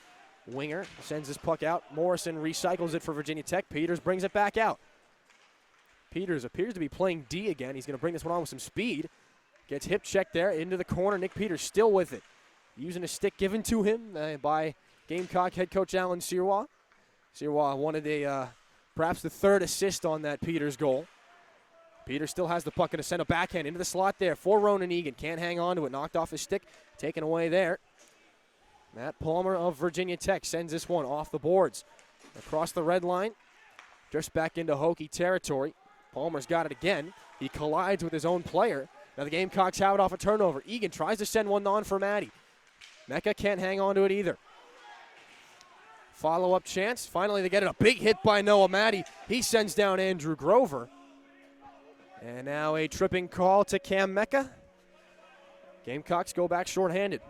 winger. Sends his puck out. Morrison recycles it for Virginia Tech. Peters brings it back out. Peters appears to be playing D again. He's going to bring this one on with some speed. Gets hip checked there into the corner. Nick Peters still with it. Using a stick given to him by Gamecock head coach Alan Sirois. Sirois wanted perhaps the third assist on that Peters goal. Peters still has the puck and to send a backhand into the slot there for Ronan Egan. Can't hang on to it. Knocked off his stick. Taken away there. Matt Palmer of Virginia Tech sends this one off the boards. Across the red line. Drifts back into Hokie territory. Palmer's got it again. He collides with his own player. Now the Gamecocks have it off a turnover. Egan tries to send one on for Maddie. Mecca can't hang on to it either. Follow-up chance. Finally they get it. A big hit by Noah Maddie. He sends down Andrew Grover. And now a tripping call to Cam Mecca. Gamecocks go back shorthanded.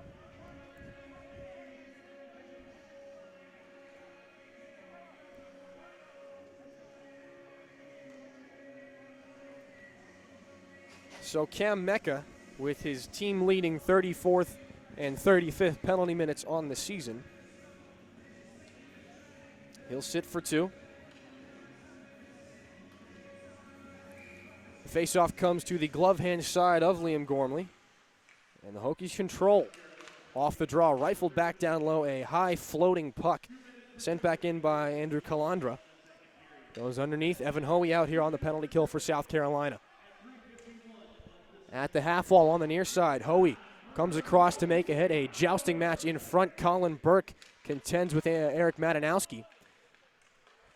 So Cam Mecca, with his team-leading 34th and 35th penalty minutes on the season, he'll sit for two. The face-off comes to the glove-hand side of Liam Gormley. And the Hokies control. Off the draw, rifled back down low, a high-floating puck. Sent back in by Andrew Calandra. Goes underneath. Evan Hoey out here on the penalty kill for South Carolina. At the half wall on the near side, Hoey comes across to make a hit. A jousting match in front. Colin Burke contends with Eric Madanowski.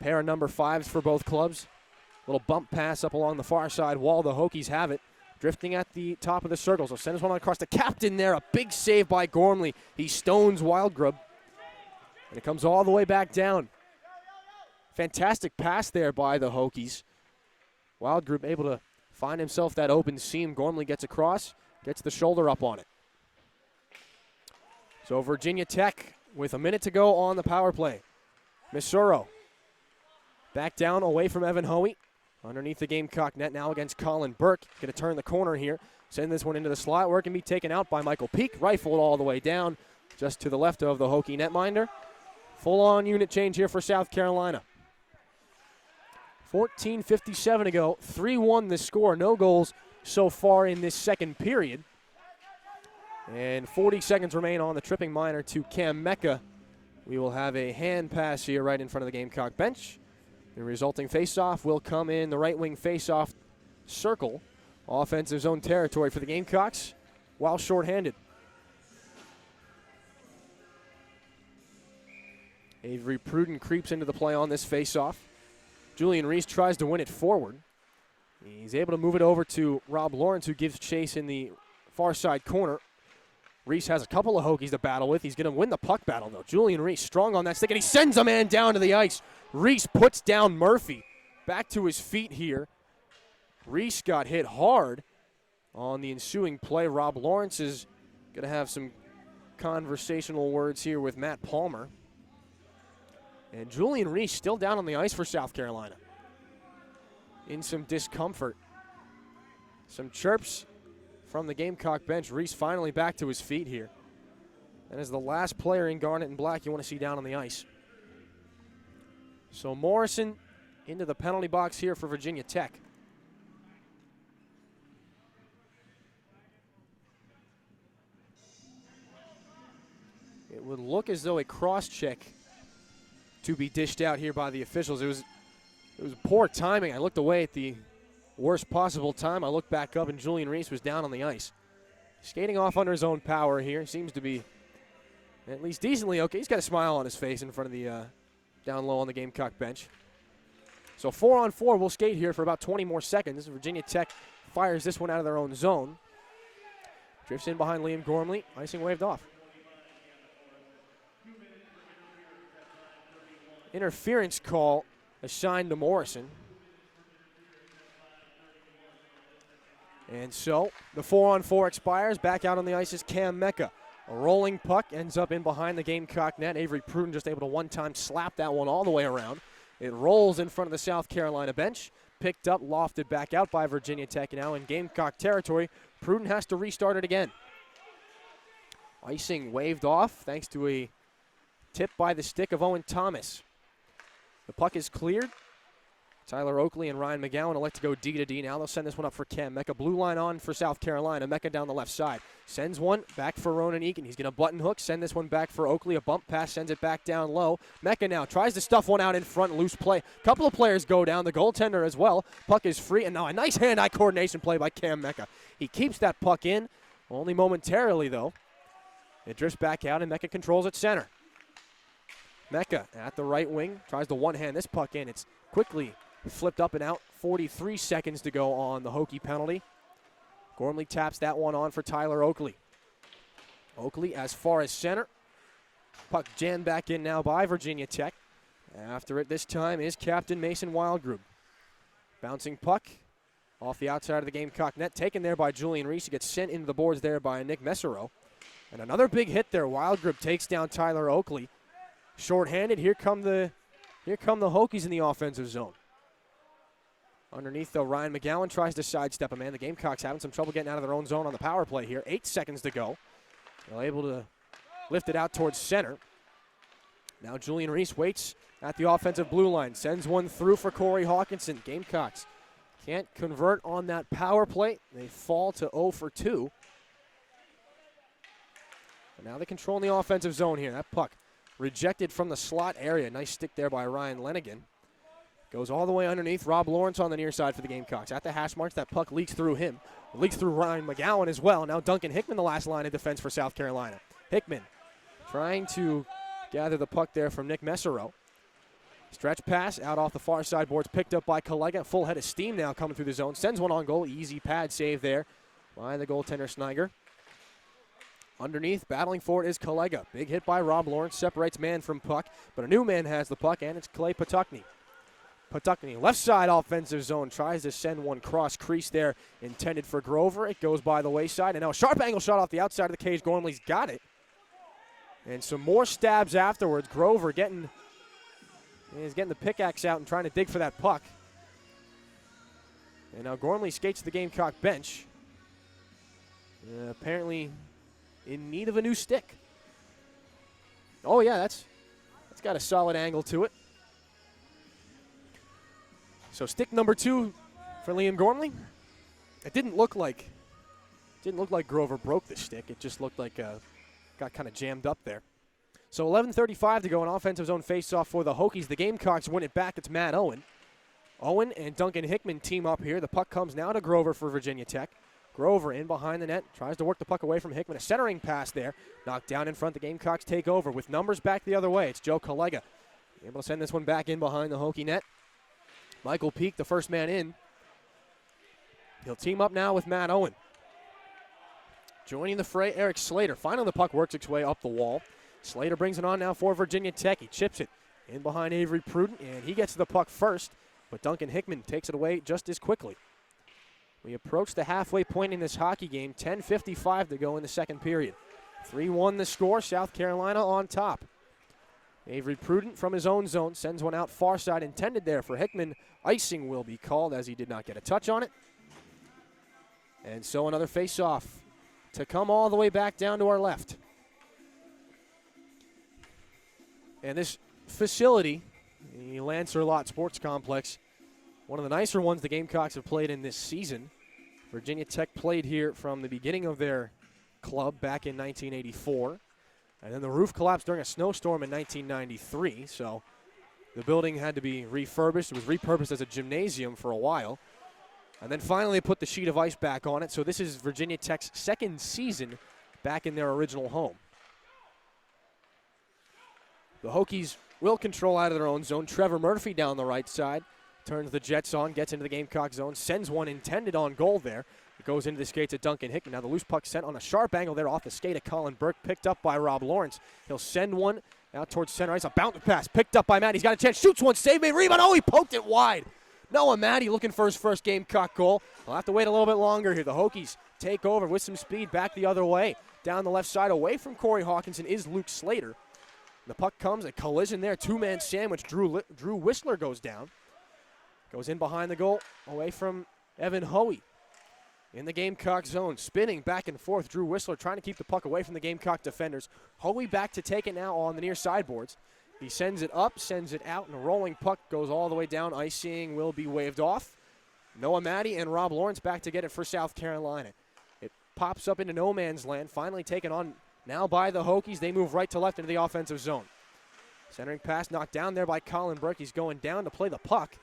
Pair of number 5s for both clubs. Little bump pass up along the far side wall. The Hokies have it. Drifting at the top of the circle. So sends one across the captain there. A big save by Gormley. He stones Wildgrub. And it comes all the way back down. Fantastic pass there by the Hokies. Wildgrub able to find himself that open seam. Gormley gets across. Gets the shoulder up on it. So Virginia Tech with a minute to go on the power play. Missouro back down away from Evan Hoey. Underneath the Gamecock net now against Colin Burke. Going to turn the corner here. Send this one into the slot where it can be taken out by Michael Peak. Rifled all the way down just to the left of the Hokie netminder. Full-on unit change here for South Carolina. 14:57 to go. 3-1 the score. No goals so far in this second period. And 40 seconds remain on the tripping minor to Cam Mecca. We will have a hand pass here right in front of the Gamecock bench. The resulting faceoff will come in the right wing faceoff circle. Offensive zone territory for the Gamecocks while shorthanded. Avery Pruden creeps into the play on this faceoff. Julian Reese tries to win it forward. He's able to move it over to Rob Lawrence, who gives chase in the far side corner. Reese has a couple of Hokies to battle with. He's going to win the puck battle, though. Julian Reese strong on that stick, and he sends a man down to the ice. Reese puts down Murphy. Back to his feet here. Reese got hit hard on the ensuing play. Rob Lawrence is going to have some conversational words here with Matt Palmer. And Julian Reese still down on the ice for South Carolina. In some discomfort. Some chirps from the Gamecock bench. Reese finally back to his feet here. And as the last player in garnet and black you want to see down on the ice. So Morrison into the penalty box here for Virginia Tech. It would look as though a cross-check to be dished out here by the officials. It was poor timing. I looked away at the worst possible time. I looked back up and Julian Reese was down on the ice. Skating off under his own power here. Seems to be at least decently okay. He's got a smile on his face in front of the down low on the Gamecock bench. So 4-on-4 will skate here for about 20 more seconds. Virginia Tech fires this one out of their own zone. Drifts in behind Liam Gormley. Icing waved off. Interference call assigned to Morrison. And so the 4-on-4 expires. Back out on the ice is Cam Mecca. A rolling puck ends up in behind the Gamecock net. Avery Pruden just able to one-time slap that one all the way around. It rolls in front of the South Carolina bench. Picked up, lofted back out by Virginia Tech. Now in Gamecock territory, Pruden has to restart it again. Icing waved off thanks to a tip by the stick of Owen Thomas. The puck is cleared. Tyler Oakley and Ryan McGowan elect to go D to D now. They'll send this one up for Cam Mecca. Blue line on for South Carolina. Mecca down the left side. Sends one back for Ronan Eakin. He's going to button hook. Send this one back for Oakley. A bump pass sends it back down low. Mecca now tries to stuff one out in front. Loose play. Couple of players go down. The goaltender as well. Puck is free. And now a nice hand-eye coordination play by Cam Mecca. He keeps that puck in. Only momentarily, though. It drifts back out, and Mecca controls at center. Mecca at the right wing. Tries to one-hand this puck in. It's quickly flipped up and out. 43 seconds to go on the Hokie penalty. Gormley taps that one on for Tyler Oakley. Oakley as far as center. Puck jammed back in now by Virginia Tech. After it this time is Captain Mason Wildgroup. Bouncing puck off the outside of the Gamecock net. Taken there by Julian Reese. He gets sent into the boards there by Nick Messereau. And another big hit there. Wildgroup takes down Tyler Oakley. Short-handed. Here come the Hokies in the offensive zone. Underneath, though, Ryan McGowan tries to sidestep a man. The Gamecocks having some trouble getting out of their own zone on the power play here. 8 seconds to go. They're able to lift it out towards center. Now Julian Reese waits at the offensive blue line. Sends one through for Corey Hawkinson. Gamecocks can't convert on that power play. They fall to 0 for 2. But now they control the offensive zone here. That puck rejected from the slot area. Nice stick there by Ryan Lenigan. Goes all the way underneath. Rob Lawrence on the near side for the Gamecocks. At the hash marks, that puck leaks through him. It leaks through Ryan McGowan as well. Now Duncan Hickman, the last line of defense for South Carolina. Hickman trying to gather the puck there from Nick Messereau. Stretch pass out off the far side boards. Picked up by Collega. Full head of steam now coming through the zone. Sends one on goal. Easy pad save there by the goaltender Sniger. Underneath, battling for it is Collega. Big hit by Rob Lawrence. Separates man from puck. But a new man has the puck, and it's Clay Patuckney. Patuckney, left side offensive zone, tries to send one cross crease there, intended for Grover. It goes by the wayside, and now a sharp angle shot off the outside of the cage. Gormley's got it. And some more stabs afterwards. Grover getting the pickaxe out and trying to dig for that puck. And now Gormley skates to the Gamecock bench. Apparently in need of a new stick. Oh yeah, that's got a solid angle to it. So stick number 2 for Liam Gormley. It didn't look like Grover broke the stick. It just looked like got kind of jammed up there. So 11:35 to go, an offensive zone faceoff for the Hokies. The Gamecocks win it back. It's Matt Owen. Owen and Duncan Hickman team up here. The puck comes now to Grover for Virginia Tech. Grover in behind the net, tries to work the puck away from Hickman. A centering pass there, knocked down in front. The Gamecocks take over with numbers back the other way. It's Joe Collega able to send this one back in behind the Hokie net. Michael Peak, the first man in. He'll team up now with Matt Owen. Joining the fray, Eric Slater. Finally, the puck works its way up the wall. Slater brings it on now for Virginia Tech. He chips it in behind Avery Pruden, and he gets to the puck first, but Duncan Hickman takes it away just as quickly. We approach the halfway point in this hockey game. 10:55 to go in the second period. 3-1 the score. South Carolina on top. Avery Pruden from his own zone sends one out far side, intended there for Hickman. Icing will be called as he did not get a touch on it. And so another face-off to come all the way back down to our left. And this facility, the LancerLot Sports Complex, one of the nicer ones the Gamecocks have played in this season. Virginia Tech played here from the beginning of their club back in 1984. And then the roof collapsed during a snowstorm in 1993, so the building had to be refurbished. It was repurposed as a gymnasium for a while. And then finally put the sheet of ice back on it, so this is Virginia Tech's second season back in their original home. The Hokies will control out of their own zone. Trevor Murphy down the right side. turns the Jets on, gets into the Gamecock zone, sends one intended on goal there. It goes into the skates of Duncan Hickman. Now the loose puck sent on a sharp angle there off the skate of Colin Burke, picked up by Rob Lawrence. He'll send one out towards center ice. A bounce pass picked up by Matt. He's got a chance, shoots one, save made, rebound. Oh, he poked it wide. Noah Maddie looking for his first Gamecock goal. We'll have to wait a little bit longer here. The Hokies take over with some speed back the other way. Down the left side away from Corey Hawkinson is Luke Slater. The puck comes, a collision there, two-man sandwich. Drew Whistler goes down. Goes in behind the goal, away from Evan Hoey. In the Gamecock zone, spinning back and forth. Drew Whistler trying to keep the puck away from the Gamecock defenders. Hoey back to take it now on the near sideboards. He sends it up, sends it out, and a rolling puck goes all the way down. Icing will be waved off. Noah Maddie and Rob Lawrence back to get it for South Carolina. It pops up into no man's land, finally taken on now by the Hokies. They move right to left into the offensive zone. Centering pass knocked down there by Colin Burke. He's going down to play the puck.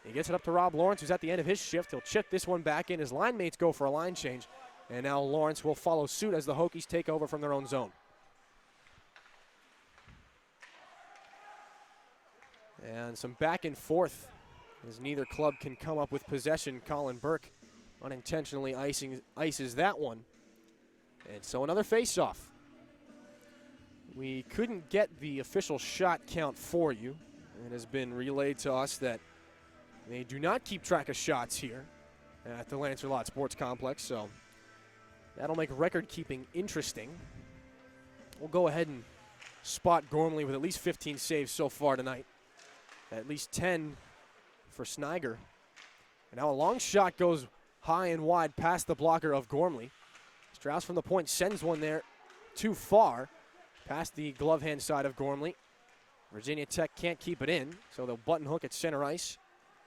He gets it up to Rob Lawrence, who's at the end of his shift. He'll chip this one back in. His line mates go for a line change. And now Lawrence will follow suit as the Hokies take over from their own zone. And some back and forth as neither club can come up with possession. Colin Burke unintentionally ices that one. And so another face-off. We couldn't get the official shot count for you. It has been relayed to us that they do not keep track of shots here at the LancerLot Sports Complex, so that'll make record keeping interesting. We'll go ahead and spot Gormley with at least 15 saves so far tonight. At least 10 for Sniger. And now a long shot goes high and wide past the blocker of Gormley. Strauss from the point sends one there too far past the glove hand side of Gormley. Virginia Tech can't keep it in, so they'll button hook at center ice.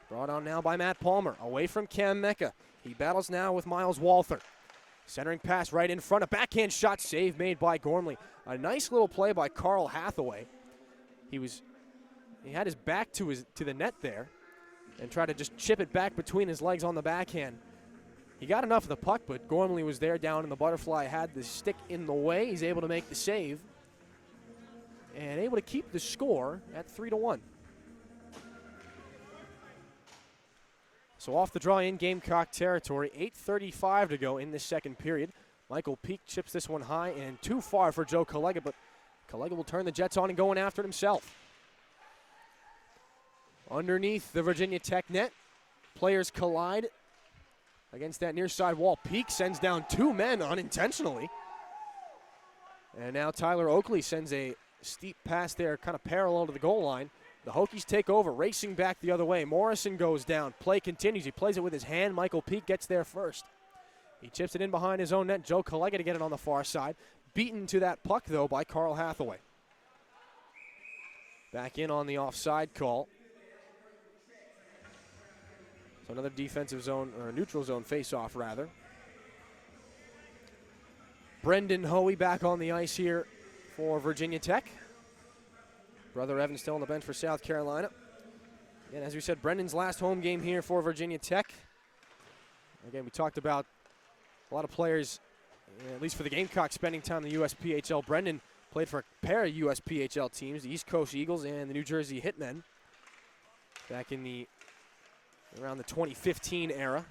Brought on now by Matt Palmer, away from Cam Mecca. He battles now with Miles Walther. Centering pass right in front, a backhand shot, save made by Gormley. A nice little play by Carl Hathaway. He had his back to the net there and tried to just chip it back between his legs on the backhand. He got enough of the puck, but Gormley was there down in the butterfly, had the stick in the way. He's able to make the save and able to keep the score at 3-1. So off the draw in Gamecock territory, 8:35 to go in this second period. Michael Peak chips this one high and too far for Joe Collega, but Collega will turn the Jets on and going after it himself. Underneath the Virginia Tech net, players collide against that near side wall. Peak sends down two men unintentionally. And now Tyler Oakley sends a steep pass there, kind of parallel to the goal line. The Hokies take over, racing back the other way. Morrison goes down. Play continues. He plays it with his hand. Michael Peak gets there first. He chips it in behind his own net. Joe Collega to get it on the far side. Beaten to that puck, though, by Carl Hathaway. Back in on the offside call. So another defensive zone, or neutral zone face-off, rather. Brendan Hoey back on the ice here for Virginia Tech. Brother Evan still on the bench for South Carolina. And as we said, Brendan's last home game here for Virginia Tech. Again, we talked about a lot of players, at least for the Gamecocks, spending time in the USPHL. Brendan played for a pair of USPHL teams, the East Coast Eagles and the New Jersey Hitmen, back in around the 2015 era.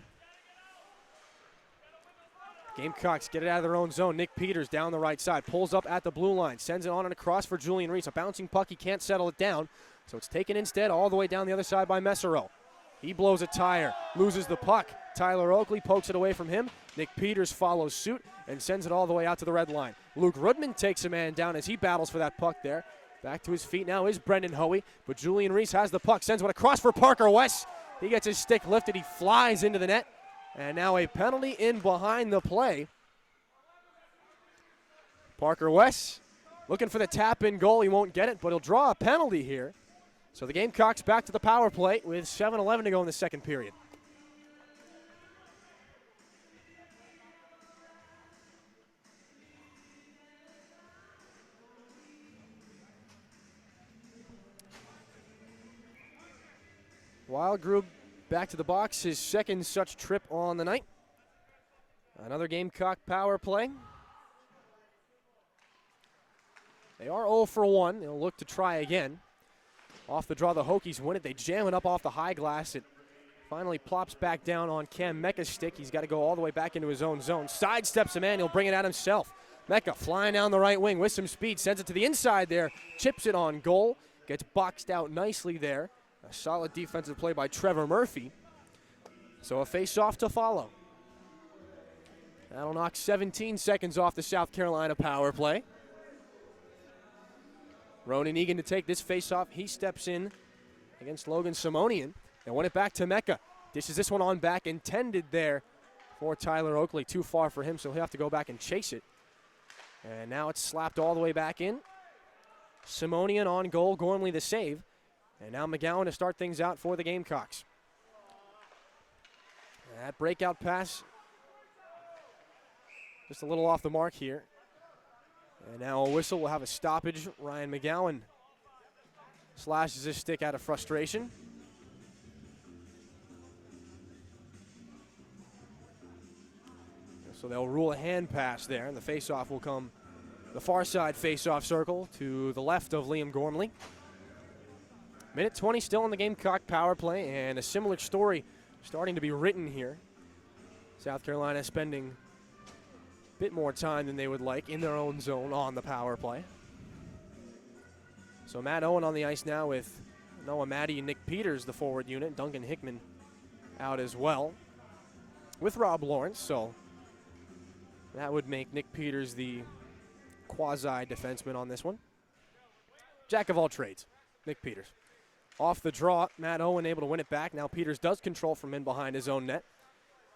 Gamecocks get it out of their own zone. Nick Peters down the right side, pulls up at the blue line, sends it on and across for Julian Reese. A bouncing puck, he can't settle it down, so it's taken instead all the way down the other side by Messereau. He blows a tire, loses the puck. Tyler Oakley pokes it away from him. Nick Peters follows suit and sends it all the way out to the red line. Luke Rudman takes a man down as he battles for that puck there. Back to his feet now is Brendan Hoey, but Julian Reese has the puck, sends one across for Parker West. He gets his stick lifted, he flies into the net. And now a penalty in behind the play. Parker West looking for the tap-in goal. He won't get it, but he'll draw a penalty here. So the Gamecocks back to the power play with 7:11 to go in the second period. Wildgrub back to the box, his second such trip on the night. Another Gamecock power play. They are 0 for 1. They'll look to try again. Off the draw, the Hokies win it. They jam it up off the high glass. It Finally plops back down on Cam Mecca's stick. He's got to go all the way back into his own zone. Sidesteps a man. He'll bring it out himself. Mecca flying down the right wing with some speed. Sends it to the inside there. Chips it on goal. Gets boxed out nicely there. A solid defensive play by Trevor Murphy. So a face-off to follow. That'll knock 17 seconds off the South Carolina power play. Ronan Egan to take this face-off. He steps in against Logan Simonian. They want it back to Mecca. Dishes this one on back, intended there for Tyler Oakley. Too far for him, so he'll have to go back and chase it. And now it's slapped all the way back in. Simonian on goal, Gormley the save. And now McGowan to start things out for the Gamecocks. That breakout pass, just a little off the mark here. And now a whistle will have a stoppage. Ryan McGowan slashes his stick out of frustration. So they'll rule a hand pass there, and the face-off will come the far side face-off circle to the left of Liam Gormley. Minute 20 still in the Gamecock power play, and a similar story starting to be written here. South Carolina spending a bit more time than they would like in their own zone on the power play. So Matt Owen on the ice now with Noah Maddie and Nick Peters, the forward unit. Duncan Hickman out as well with Rob Lawrence. So that would make Nick Peters the quasi-defenseman on this one. Jack of all trades, Nick Peters. Off the draw, Matt Owen able to win it back. Now Peters does control from in behind his own net.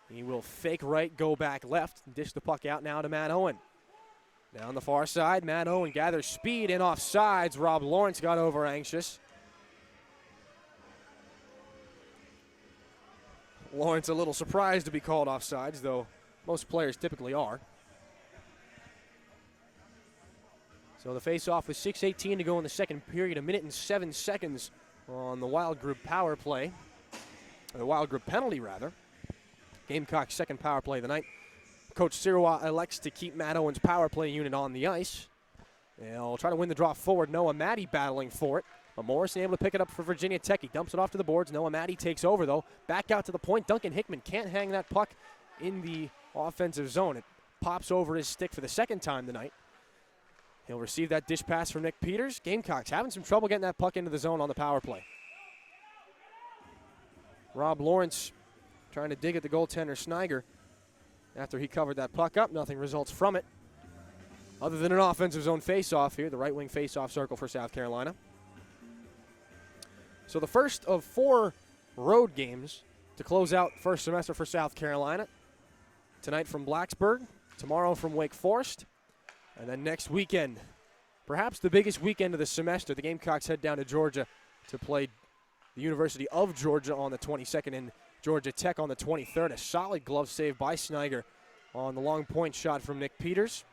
He will fake right, go back left, and dish the puck out now to Matt Owen. Down the far side, Matt Owen gathers speed in off sides. Rob Lawrence got over anxious. Lawrence a little surprised to be called offsides, though most players typically are. So the face-off with 6:18 to go in the second period, a minute and 7 seconds on the Wild Group power play, or the Wild Group penalty rather. Gamecock's second power play of the night. Coach Sirois elects to keep Matt Owen's power play unit on the ice. They'll try to win the draw forward. Noah Maddie battling for it. But Morrison able to pick it up for Virginia Tech. He dumps it off to the boards. Noah Maddie takes over, though. Back out to the point. Duncan Hickman can't hang that puck in the offensive zone. It pops over his stick for the second time tonight. He'll receive that dish pass from Nick Peters. Gamecocks having some trouble getting that puck into the zone on the power play. Rob Lawrence trying to dig at the goaltender Sniger. After he covered that puck up, nothing results from it. Other than an offensive zone face-off here, the right wing face-off circle for South Carolina. So the first of 4 road games to close out first semester for South Carolina. Tonight from Blacksburg, tomorrow from Wake Forest, and then next weekend, perhaps the biggest weekend of the semester, the Gamecocks head down to Georgia to play the University of Georgia on the 22nd and Georgia Tech on the 23rd. A solid glove save by Sniger on the long point shot from Nick Peters.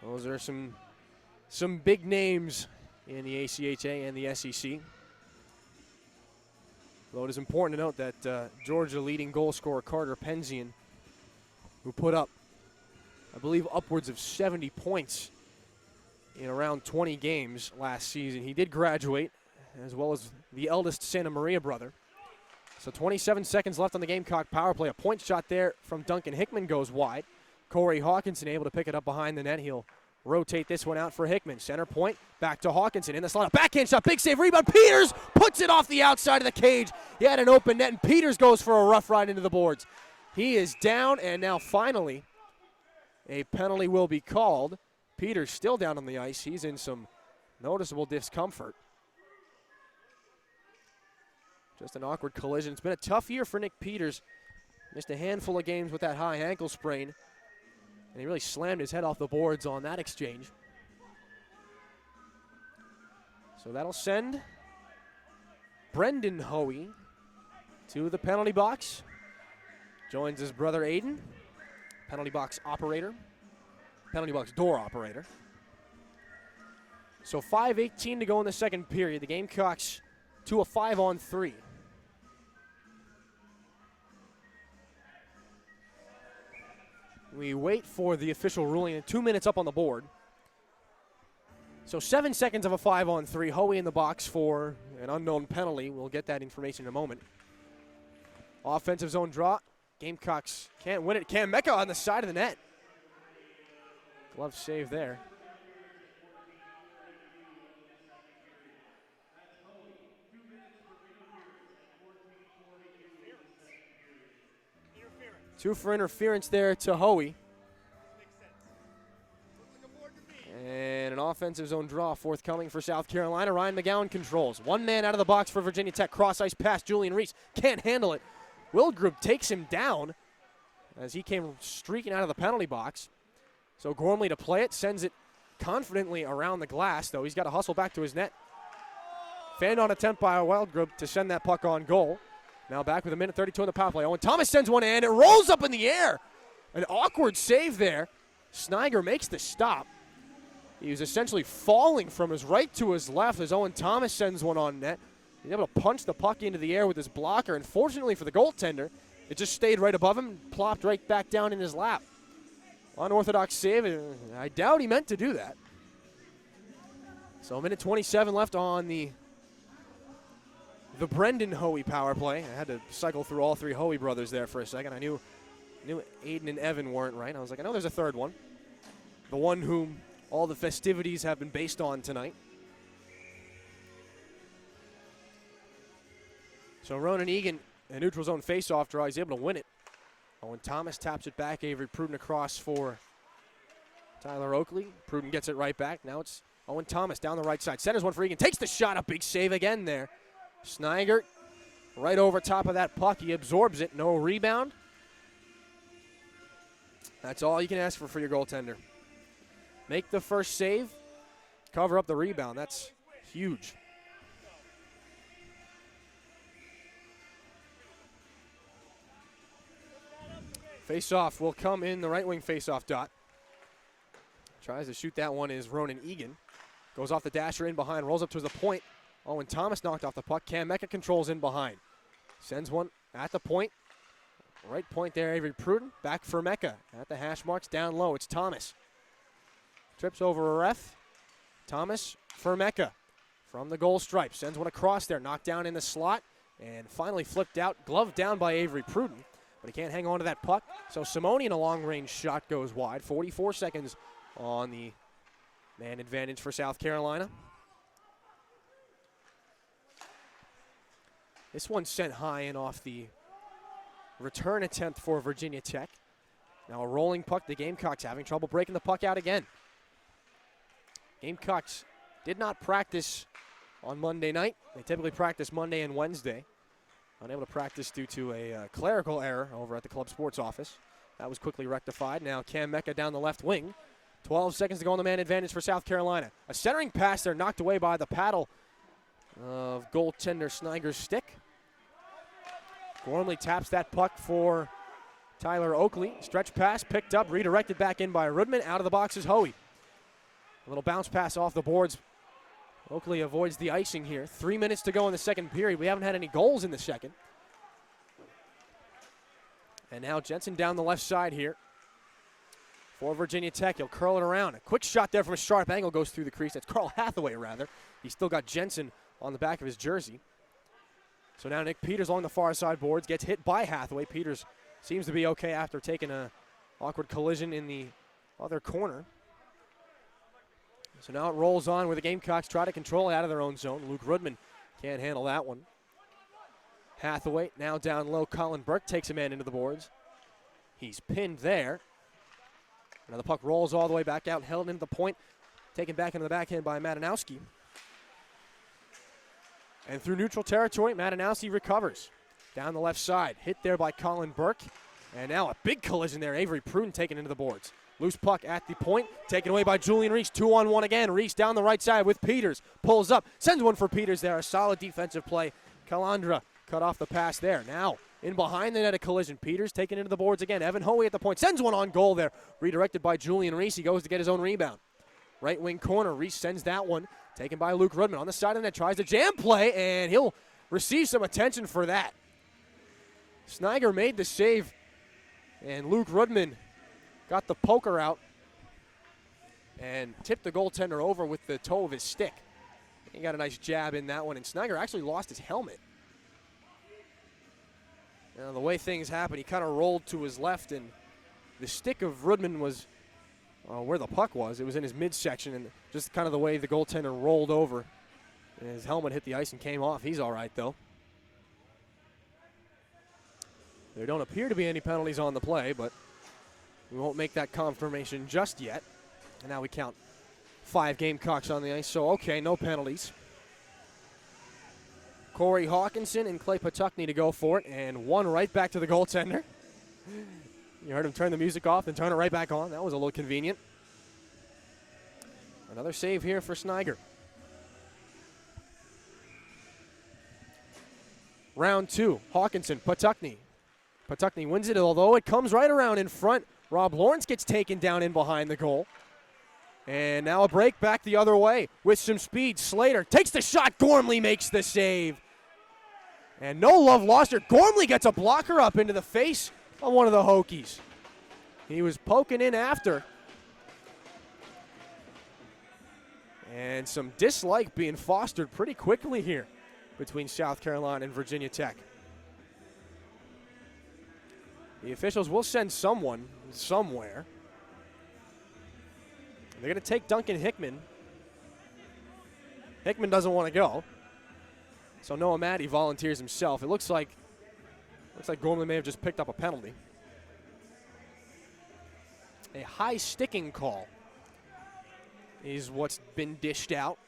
Those are some big names in the ACHA and the SEC. Though it is important to note that Georgia leading goal scorer Carter Penzian, who put up, I believe, upwards of 70 points in around 20 games last season. He did graduate, as well as the eldest Santa Maria brother. So 27 seconds left on the Gamecock power play. A point shot there from Duncan Hickman goes wide. Corey Hawkinson able to pick it up behind the net. He'll rotate this one out for Hickman. Center point, back to Hawkinson in the slot. A backhand shot, big save, rebound. Peters puts it off the outside of the cage. He had an open net, and Peters goes for a rough ride into the boards. He is down, and now finally a penalty will be called. Peters still down on the ice. He's in some noticeable discomfort. Just an awkward collision. It's been a tough year for Nick Peters. Missed a handful of games with that high ankle sprain. And he really slammed his head off the boards on that exchange. So that'll send Brendan Hoey to the penalty box. Joins his brother Aiden, penalty box operator, penalty box door operator. So 5:18 to go in the second period. The Gamecocks to a 5-on-3. We wait for the official ruling. 2 minutes up on the board. So 7 seconds of a 5-on-3. Hoey in the box for an unknown penalty. We'll get that information in a moment. Offensive zone draw. Gamecocks can't win it. Gamecocks on the side of the net. Glove save there. Two for interference there to Hoey. And an offensive zone draw forthcoming for South Carolina. Ryan McGowan controls. One man out of the box for Virginia Tech. Cross-ice pass. Julian Reese can't handle it. Wildgroup takes him down as he came streaking out of the penalty box. So Gormley to play it. Sends it confidently around the glass, though. He's got to hustle back to his net. Fanned on attempt by Wildgroup to send that puck on goal. Now back with a minute 32 on the power play. Owen Thomas sends one in. It rolls up in the air. An awkward save there. Sniger makes the stop. He was essentially falling from his right to his left as Owen Thomas sends one on net. He's able to punch the puck into the air with his blocker, and fortunately for the goaltender, it just stayed right above him and plopped right back down in his lap. Unorthodox save, and I doubt he meant to do that. So a minute 27 left on the Brendan Hoey power play. I had to cycle through all three Hoey brothers there for a second. I knew Aiden and Evan weren't right. I was like, I know there's a third one. The one whom all the festivities have been based on tonight. So Ronan Egan, a neutral zone face-off draw, he's able to win it. Owen Thomas taps it back. Avery Pruden across for Tyler Oakley. Pruden gets it right back. Now it's Owen Thomas down the right side. Centers one for Egan. Takes the shot. A big save again there. Sniger right over top of that puck. He absorbs it. No rebound. That's all you can ask for your goaltender. Make the first save, cover up the rebound. That's huge. Face-off will come in the right wing face-off dot. Tries to shoot that one is Ronan Egan. Goes off the dasher in behind, rolls up to the point. Owen Thomas knocked off the puck. Cam Mecca controls in behind. Sends one at the point. Right point there, Avery Pruden. Back for Mecca. At the hash marks, down low, it's Thomas. Trips over a ref. Thomas for Mecca. From the goal stripe. Sends one across there. Knocked down in the slot. And finally flipped out. Gloved down by Avery Pruden. But he can't hang on to that puck. So Simone in a long-range shot goes wide. 44 seconds on the man advantage for South Carolina. This one sent high and off the return attempt for Virginia Tech. Now a rolling puck. The Gamecocks having trouble breaking the puck out again. Gamecocks did not practice on Monday night. They typically practice Monday and Wednesday. Unable to practice due to a clerical error over at the club sports office. That was quickly rectified. Now Cam Mecca down the left wing. 12 seconds to go on the man advantage for South Carolina. A centering pass there knocked away by the paddle of goaltender Sniger's stick. Gormley taps that puck for Tyler Oakley. Stretch pass picked up, redirected back in by Rudman. Out of the box is Hoey. A little bounce pass off the boards. Oakley avoids the icing here. 3 minutes to go in the second period. We haven't had any goals in the second. And now Jensen down the left side here for Virginia Tech. He'll curl it around. A quick shot there from a sharp angle goes through the crease. That's Carl Hathaway, rather. He's still got Jensen on the back of his jersey. So now Nick Peters along the far side boards gets hit by Hathaway. Peters seems to be okay after taking an awkward collision in the other corner. So now it rolls on where the Gamecocks try to control it out of their own zone. Luke Rudman can't handle that one. Hathaway now down low. Colin Burke takes a man into the boards. He's pinned there. Now the puck rolls all the way back out, held into the point, taken back into the backhand by Madanowski. And through neutral territory, Madanowski recovers. Down the left side, hit there by Colin Burke. And now a big collision there. Avery Pruden taken into the boards. Loose puck at the point, taken away by Julian Reese. 2-on-1 again. Reese down the right side with Peters. Pulls up, sends one for Peters there. A solid defensive play. Calandra cut off the pass there. Now in behind the net, a collision. Peters taken into the boards again. Evan Hoey at the point, sends one on goal there. Redirected by Julian Reese. He goes to get his own rebound. Right wing corner, Reese sends that one. Taken by Luke Rudman on the side of the net. Tries to jam play, and he'll receive some attention for that. Sniger made the save, and Luke Rudman got the poker out. and tipped the goaltender over with the toe of his stick. He got a nice jab in that one, and Snyder actually lost his helmet. Now, the way things happened, he kind of rolled to his left, and the stick of Rudman was where the puck was. It was in his midsection, and just kind of the way the goaltender rolled over, and his helmet hit the ice and came off. He's all right, though. There don't appear to be any penalties on the play, but we won't make that confirmation just yet. And now we count 5 Gamecocks on the ice, so okay, no penalties. Corey Hawkinson and Clay Patuckney to go for it, and one right back to the goaltender. You heard him turn the music off and turn it right back on. That was a little convenient. Another save here for Snyder. Round 2, Hawkinson, Patuckney. Patuckney wins it, although it comes right around in front. Rob Lawrence gets taken down in behind the goal. And now a break back the other way with some speed. Slater takes the shot. Gormley makes the save. And no love lost here. Gormley gets a blocker up into the face of one of the Hokies. He was poking in after. And some dislike being fostered pretty quickly here between South Carolina and Virginia Tech. The officials will send someone somewhere. They're going to take Duncan Hickman. Hickman doesn't want to go. So Noah Matty volunteers himself. It looks like Gormley may have just picked up a penalty. A high sticking call is what's been dished out.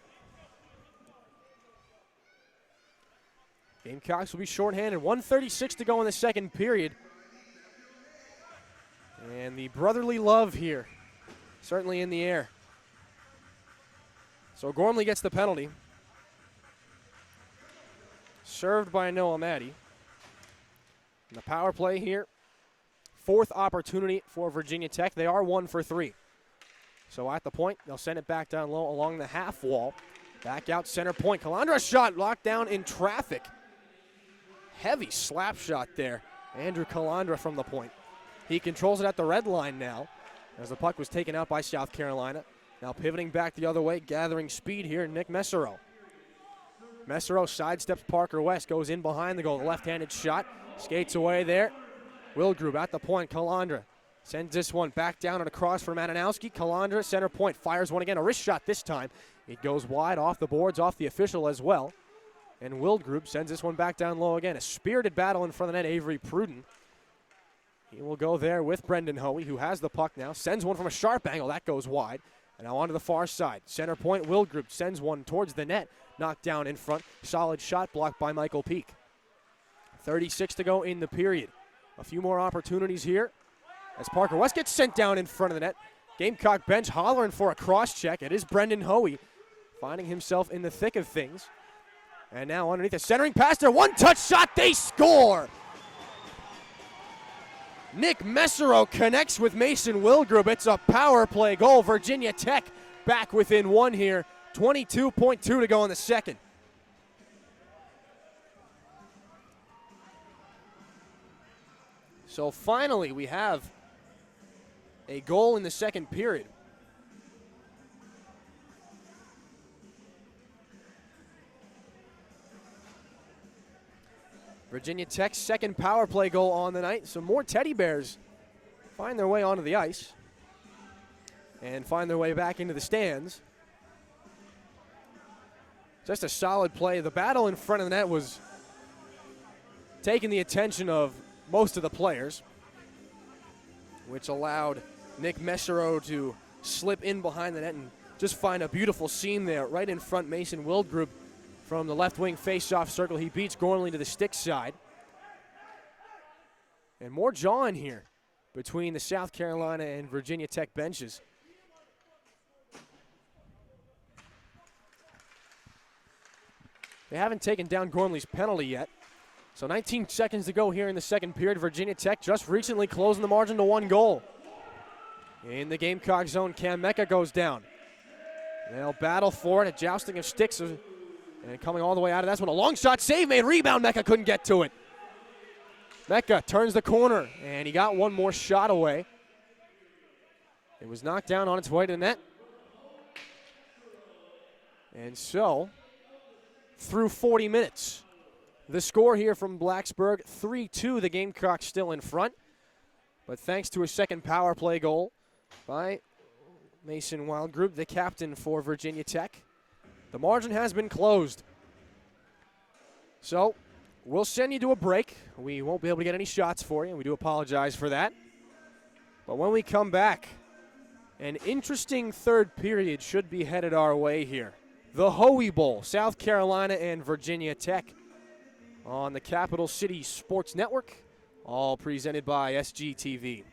Gamecocks will be shorthanded. 1:36 to go in the second period. And the brotherly love here, certainly in the air. So Gormley gets the penalty. Served by Noah Matty. And the power play here. 4th opportunity for Virginia Tech. They are 1 for 3. So at the point, they'll send it back down low along the half wall. Back out center point. Calandra shot locked down in traffic. Heavy slap shot there. Andrew Calandra from the point. He controls it at the red line now as the puck was taken out by South Carolina. Now pivoting back the other way, gathering speed here, Nick Messereau. Messereau sidesteps Parker West, goes in behind the goal. The left-handed shot, skates away there. Wildgroup at the point, Calandra sends this one back down and across for Madanowski. Calandra, center point, fires one again, a wrist shot this time. It goes wide off the boards, off the official as well. And Wildgroup sends this one back down low again. A spirited battle in front of the net, Avery Pruden. He will go there with Brendan Hoey, who has the puck now. Sends one from a sharp angle. That goes wide. And now onto the far side. Center point, Wildgroup sends one towards the net. Knocked down in front. Solid shot blocked by Michael Peak. 36 to go in the period. A few more opportunities here as Parker West gets sent down in front of the net. Gamecock bench hollering for a cross-check. It is Brendan Hoey finding himself in the thick of things. And now underneath the centering pass there. One-touch shot. They score! Nick Messereau connects with Mason Wildgroup. It's a power play goal. Virginia Tech back within 1 here. 22.2 to go in the second. So finally we have a goal in the second period. Virginia Tech's second power play goal on the night. Some more Teddy Bears find their way onto the ice and find their way back into the stands. Just a solid play. The battle in front of the net was taking the attention of most of the players, which allowed Nick Messereau to slip in behind the net and just find a beautiful seam there right in front. Mason Wildgroup from the left wing face-off circle. He beats Gormley to the stick side. And more jawing here between the South Carolina and Virginia Tech benches. They haven't taken down Gormley's penalty yet. So 19 seconds to go here in the second period. Virginia Tech just recently closing the margin to 1 goal. In the Gamecock zone, Cam Mecca goes down. They'll battle for it, a jousting of sticks. And coming all the way out of that one, a long shot save made. Rebound, Mecca couldn't get to it. Mecca turns the corner, and he got one more shot away. It was knocked down on its way to the net. And so, through 40 minutes, the score here from Blacksburg, 3-2, the Gamecocks still in front. But thanks to a second power play goal by Mason Wildgroup, the captain for Virginia Tech, the margin has been closed. So, we'll send you to a break. We won't be able to get any shots for you. We do apologize for that. But when we come back, an interesting third period should be headed our way here. The Hoey Bowl, South Carolina and Virginia Tech on the Capital City Sports Network, all presented by SGTV.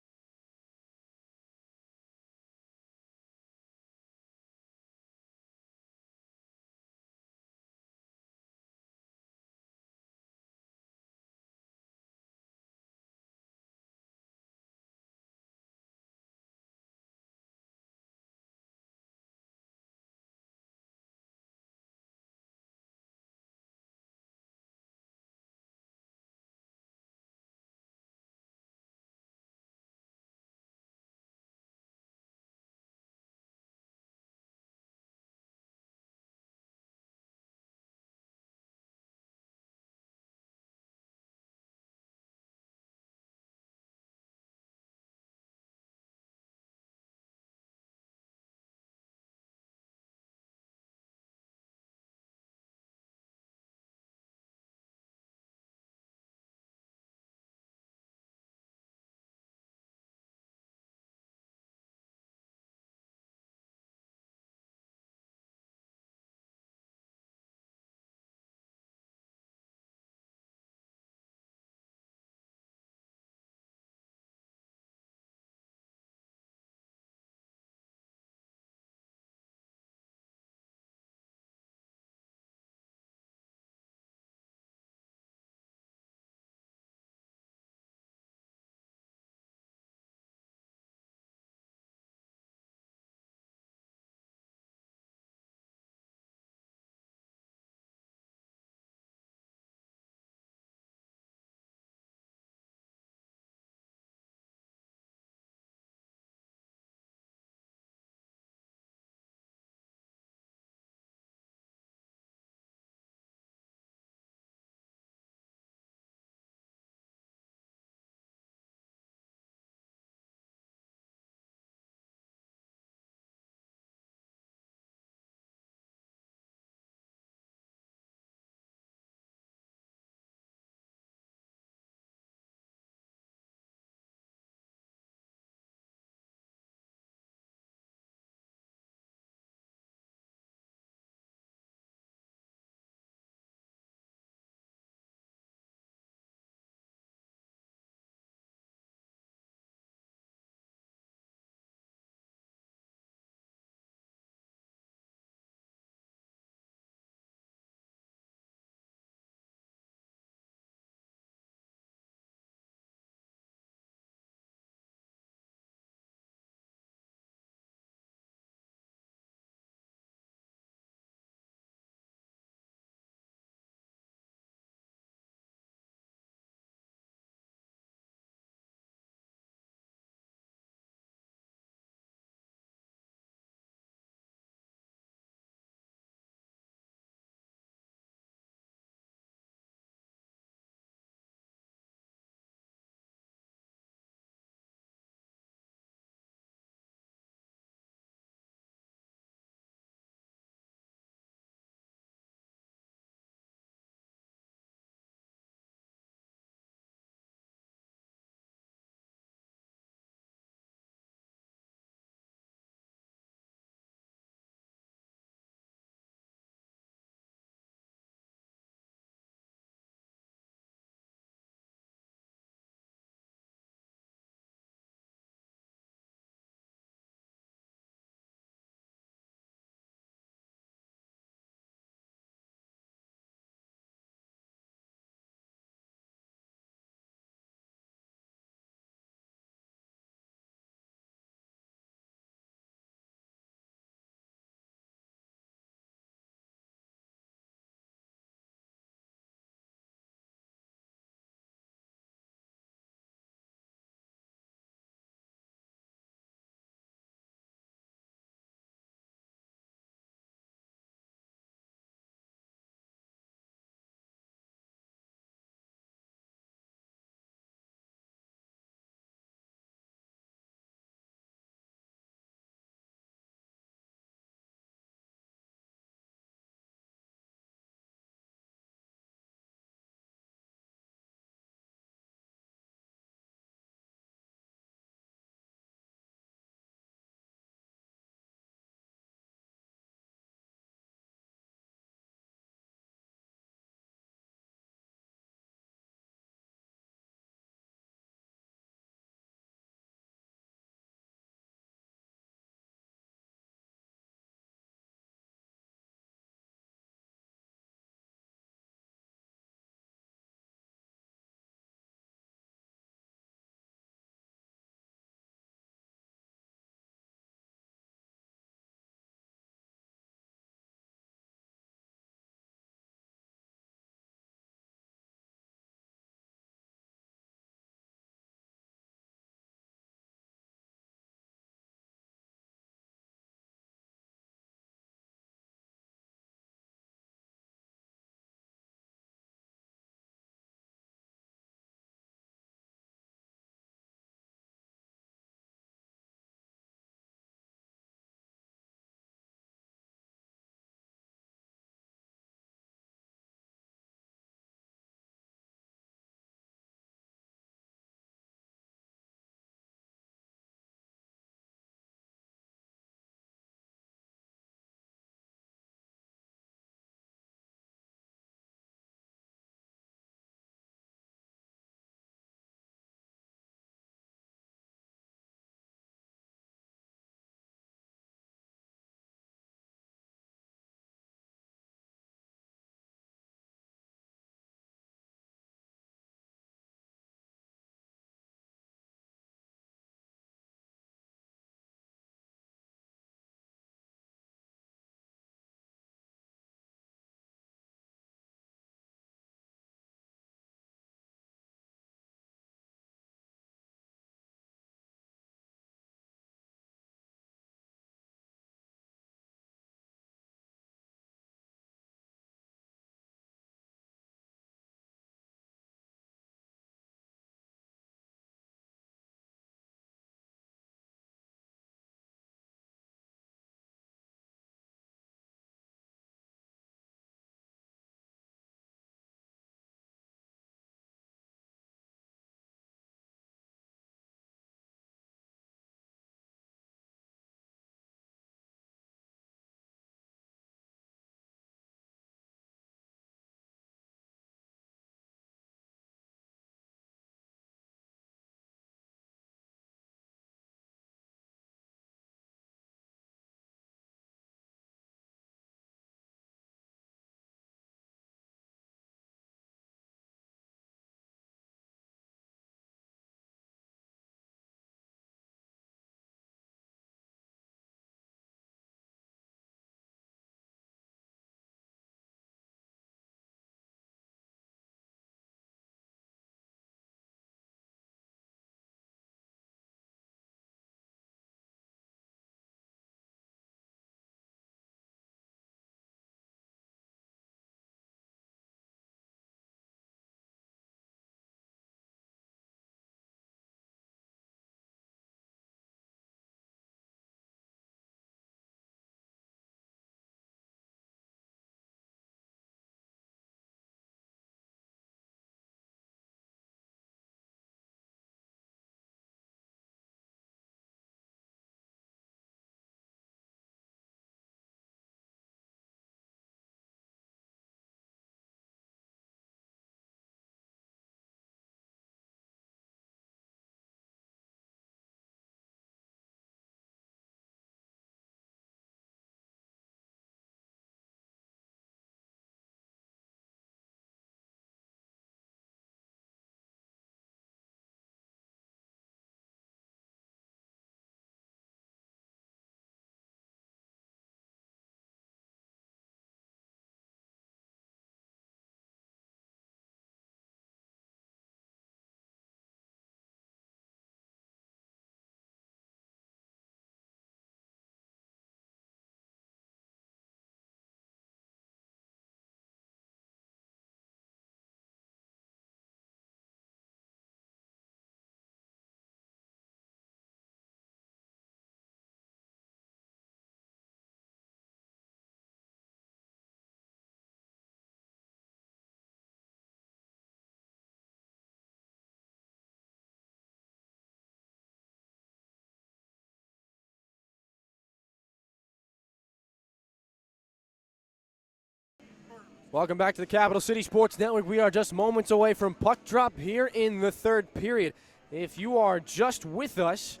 Welcome back to the Capital City Sports Network. We are just moments away from puck drop here in the third period. If you are just with us,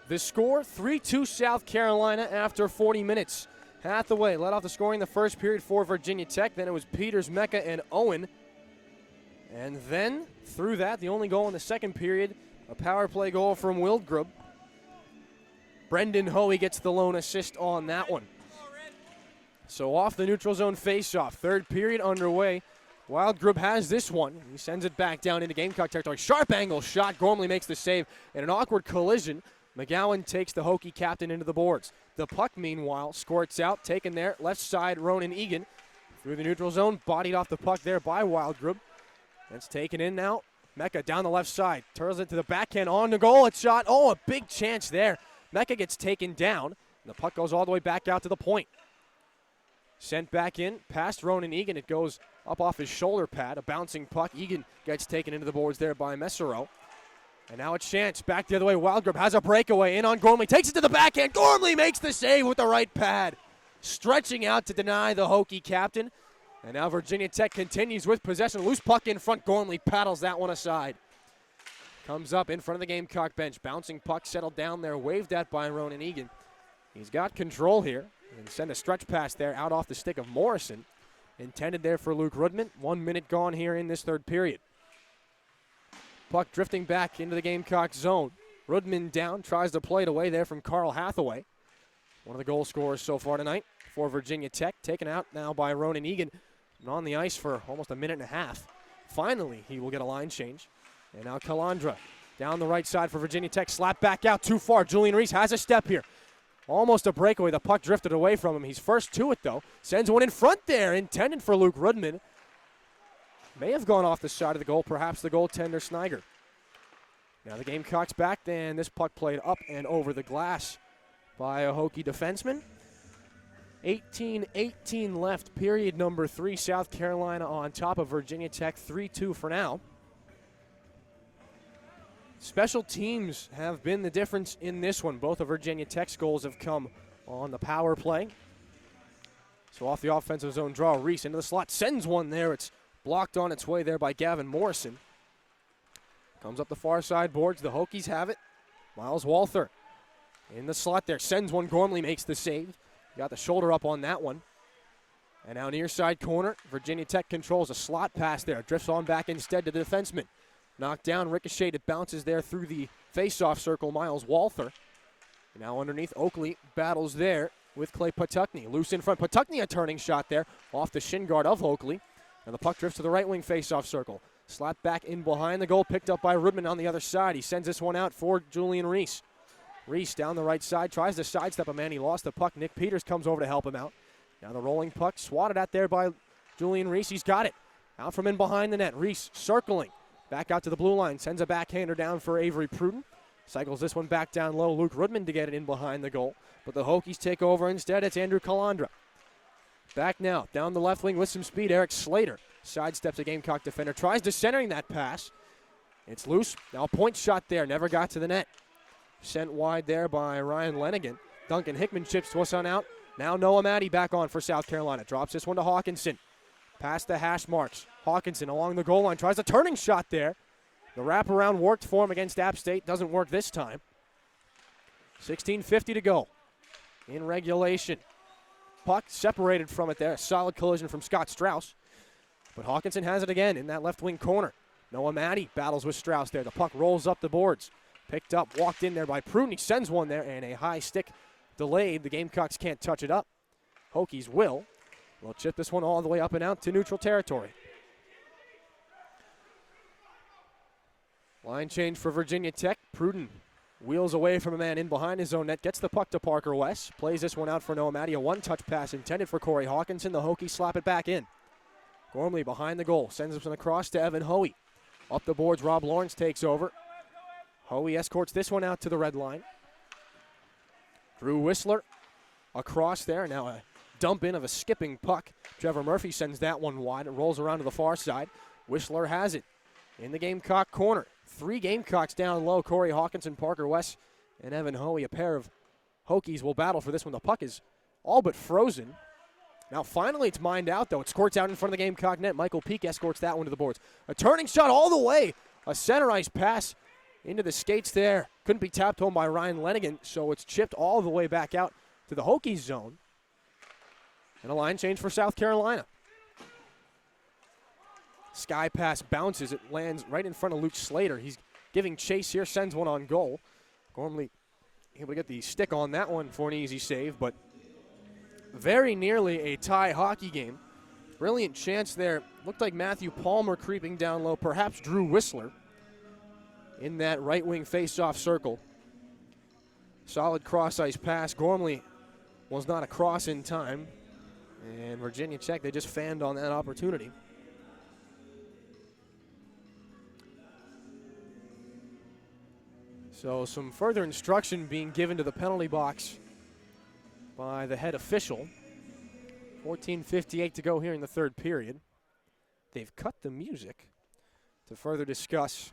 the score 3-2 South Carolina after 40 minutes. Hathaway led off the scoring the first period for Virginia Tech. Then it was Peters, Mecca, and Owen. And then through that, the only goal in the second period, a power play goal from Wildgrub. Brendan Hoey gets the lone assist on that one. So off the neutral zone faceoff, third period underway. Wildgrub has this one. He sends it back down into Gamecock territory. Sharp angle shot. Gormley makes the save. In an awkward collision, McGowan takes the Hokie captain into the boards. The puck, meanwhile, squirts out. Taken there, left side, Ronan Egan. Through the neutral zone, bodied off the puck there by Wildgrub. That's taken in now. Mecca down the left side. Turns it to the backhand on the goal. It's shot. Oh, a big chance there. Mecca gets taken down. And the puck goes all the way back out to the point. Sent back in, past Ronan Egan. It goes up off his shoulder pad, a bouncing puck. Egan gets taken into the boards there by Messero. And now it's Chance, back the other way. Wildgrub has a breakaway, in on Gormley, takes it to the backhand. Gormley makes the save with the right pad. Stretching out to deny the Hokie captain. And now Virginia Tech continues with possession. Loose puck in front, Gormley paddles that one aside. Comes up in front of the Gamecock bench. Bouncing puck settled down there, waved at by Ronan Egan. He's got control here. And send a stretch pass there out off the stick of Morrison. Intended there for Luke Rudman. 1 minute gone here in this third period. Puck drifting back into the Gamecock zone. Rudman down, tries to play it away there from Carl Hathaway. One of the goal scorers so far tonight for Virginia Tech. Taken out now by Ronan Egan. And on the ice for almost a minute and a half. Finally, he will get a line change. And now Calandra down the right side for Virginia Tech. Slap back out too far. Julian Reese has a step here. Almost a breakaway. The puck drifted away from him. He's first to it, though. Sends one in front there, intended for Luke Rudman. May have gone off the side of the goal, perhaps the goaltender Sniger. Now the Gamecocks back, and this puck played up and over the glass by a Hokie defenseman. 18-18 left, period number 3. South Carolina on top of Virginia Tech, 3-2 for now. Special teams have been the difference in this one. Both of Virginia Tech's goals have come on the power play. So off the offensive zone draw, Reese into the slot, sends one there. It's blocked on its way there by Gavin Morrison. Comes up the far side boards. The Hokies have it. Miles Walther in the slot there, sends one. Gormley makes the save. Got the shoulder up on that one. And now near side corner, Virginia Tech controls a slot pass there. Drifts on back instead to the defenseman. Knocked down, ricocheted, it bounces there through the face-off circle, Miles Walther. Now underneath, Oakley battles there with Clay Patuckney. Loose in front, Patuckney a turning shot there off the shin guard of Oakley. And the puck drifts to the right wing face-off circle. Slapped back in behind the goal, picked up by Rudman on the other side. He sends this one out for Julian Reese. Reese down the right side, tries to sidestep a man. He lost the puck. Nick Peters comes over to help him out. Now the rolling puck, swatted at there by Julian Reese. He's got it. Out from in behind the net, Reese circling. Back out to the blue line, sends a backhander down for Avery Pruden. Cycles this one back down low. Luke Rudman to get it in behind the goal. But the Hokies take over instead. It's Andrew Calandra. Back now, down the left wing with some speed. Eric Slater sidesteps a Gamecock defender. Tries to centering that pass. It's loose. Now point shot there. Never got to the net. Sent wide there by Ryan Lenigan. Duncan Hickman chips to us on out. Now Noah Maddie back on for South Carolina. Drops this one to Hawkinson. Past the hash marks. Hawkinson along the goal line. Tries a turning shot there. The wraparound worked for him against App State. Doesn't work this time. 16:50 to go in regulation. Puck separated from it there. Solid collision from Scott Strauss. But Hawkinson has it again in that left wing corner. Noah Maddie battles with Strauss there. The puck rolls up the boards. Picked up, walked in there by Pruden. He sends one there, and a high stick delayed. The Gamecocks can't touch it up. Hokies will. They'll chip this one all the way up and out to neutral territory. Line change for Virginia Tech. Pruden wheels away from a man in behind his own net. Gets the puck to Parker West. Plays this one out for Noah Maddie. A one-touch pass intended for Corey Hawkinson. The Hokies slap it back in. Gormley behind the goal. Sends this one across to Evan Hoey. Up the boards, Rob Lawrence takes over. Hoey escorts this one out to the red line. Drew Whistler across there. Now a dump in of a skipping puck. Trevor Murphy sends that one wide. It rolls around to the far side. Whistler has it in the Gamecock corner. 3 Gamecocks down low. Corey Hawkinson, Parker West, and Evan Hoey. A pair of Hokies will battle for this one. The puck is all but frozen. Now finally it's mined out, though. It squirts out in front of the Gamecock net. Michael Peak escorts that one to the boards. A turning shot all the way. A center ice pass into the skates there. Couldn't be tapped home by Ryan Lenigan, so it's chipped all the way back out to the Hokies zone. And a line change for South Carolina. Sky pass bounces. It lands right in front of Luke Slater. He's giving chase here, sends one on goal. Gormley able to get the stick on that one for an easy save, but very nearly a tie hockey game. Brilliant chance there. Looked like Matthew Palmer creeping down low, perhaps Drew Whistler in that right wing face-off circle. Solid cross-ice pass. Gormley was not across in time, and Virginia Tech, they just fanned on that opportunity. So some further instruction being given to the penalty box by the head official. 14:58 to go here in the third period. They've cut the music to further discuss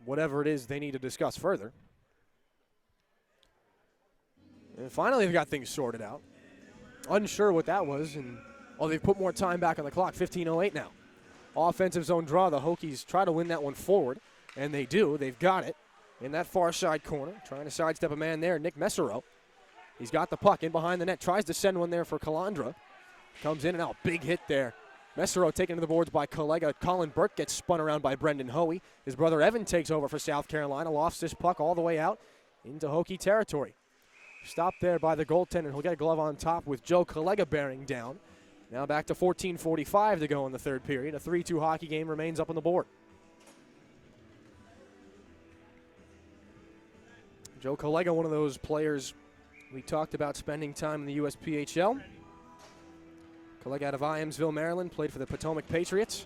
whatever it is they need to discuss further. And finally they've got things sorted out. Unsure what that was, and they've put more time back on the clock. 15:08 now. Offensive zone draw. The Hokies try to win that one forward, and they do. They've got it in that far side corner. Trying to sidestep a man there, Nick Messero. He's got the puck in behind the net. Tries to send one there for Calandra. Comes in and out. Big hit there. Messero taken to the boards by Collega. Colin Burke gets spun around by Brendan Hoey. His brother Evan takes over for South Carolina. Lofts this puck all the way out into Hokie territory. Stopped there by the goaltender. He'll get a glove on top with Joe Collega bearing down. Now back to 14:45 to go in the third period. A 3-2 hockey game remains up on the board. Joe Collega, one of those players we talked about spending time in the USPHL. Collega out of Iamsville, Maryland, played for the Potomac Patriots.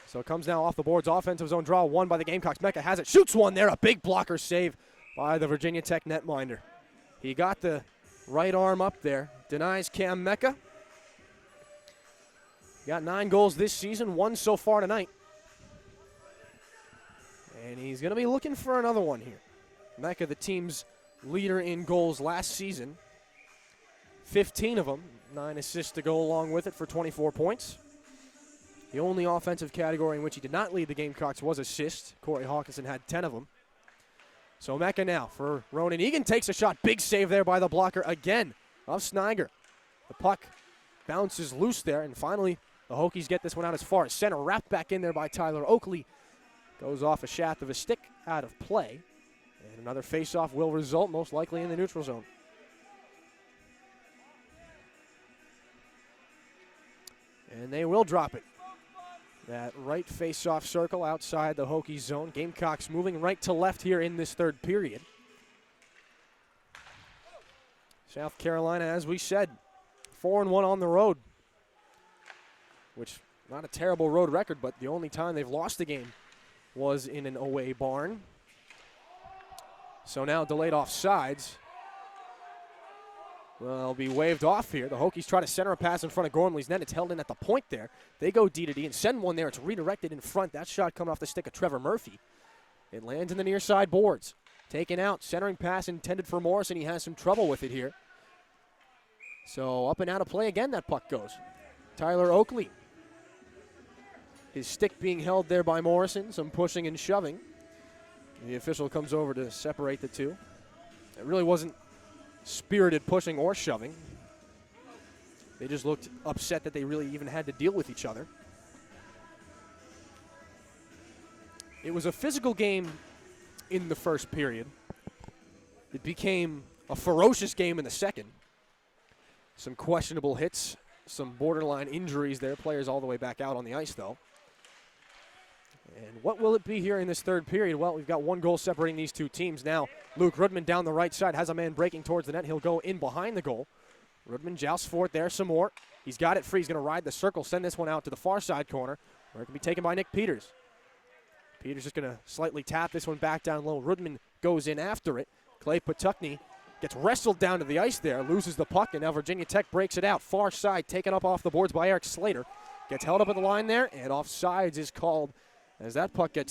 So it comes now off the boards. Offensive zone draw, won by the Gamecocks. Mecca has it, shoots one there. A big blocker save by the Virginia Tech netminder. He got the right arm up there, denies Cam Mecca. Got 9 goals this season, 1 so far tonight. And he's going to be looking for another one here. Mecca, the team's leader in goals last season. 15 of them, 9 assists to go along with it for 24 points. The only offensive category in which he did not lead the Gamecocks was assists. Corey Hawkinson had 10 of them. So Mecca now for Ronan Egan, takes a shot. Big save there by the blocker again of Sniger. The puck bounces loose there, and finally the Hokies get this one out as far as center. Wrapped back in there by Tyler Oakley. Goes off a shaft of a stick out of play. And another face-off will result, most likely in the neutral zone. And they will drop it. That right face-off circle outside the Hokies zone. Gamecocks moving right to left here in this third period. South Carolina, as we said, 4-1 on the road. Which, not a terrible road record, but the only time they've lost a game was in an away barn. So now delayed offsides. Well, be waved off here. The Hokies try to center a pass in front of Gormley's net. It's held in at the point there. They go D to D and send one there. It's redirected in front. That shot coming off the stick of Trevor Murphy. It lands in the near side boards. Taken out. Centering pass intended for Morrison. He has some trouble with it here. So up and out of play again that puck goes. Tyler Oakley. His stick being held there by Morrison. Some pushing and shoving. The official comes over to separate the two. It really wasn't spirited pushing or shoving. They just looked upset that they really even had to deal with each other. It was a physical game in the first period. It became a ferocious game in the second. Some questionable hits, some borderline injuries there. Players all the way back out on the ice, though. And what will it be here in this third period? Well, we've got 1 goal separating these two teams. Now, Luke Rudman down the right side has a man breaking towards the net. He'll go in behind the goal. Rudman jousts for it there some more. He's got it free. He's going to ride the circle, send this one out to the far side corner, where it can be taken by Nick Peters. Peters just going to slightly tap this one back down low. Rudman goes in after it. Clay Patuckney gets wrestled down to the ice there, loses the puck, and now Virginia Tech breaks it out. Far side, taken up off the boards by Eric Slater. Gets held up at the line there, and offsides is called as that puck gets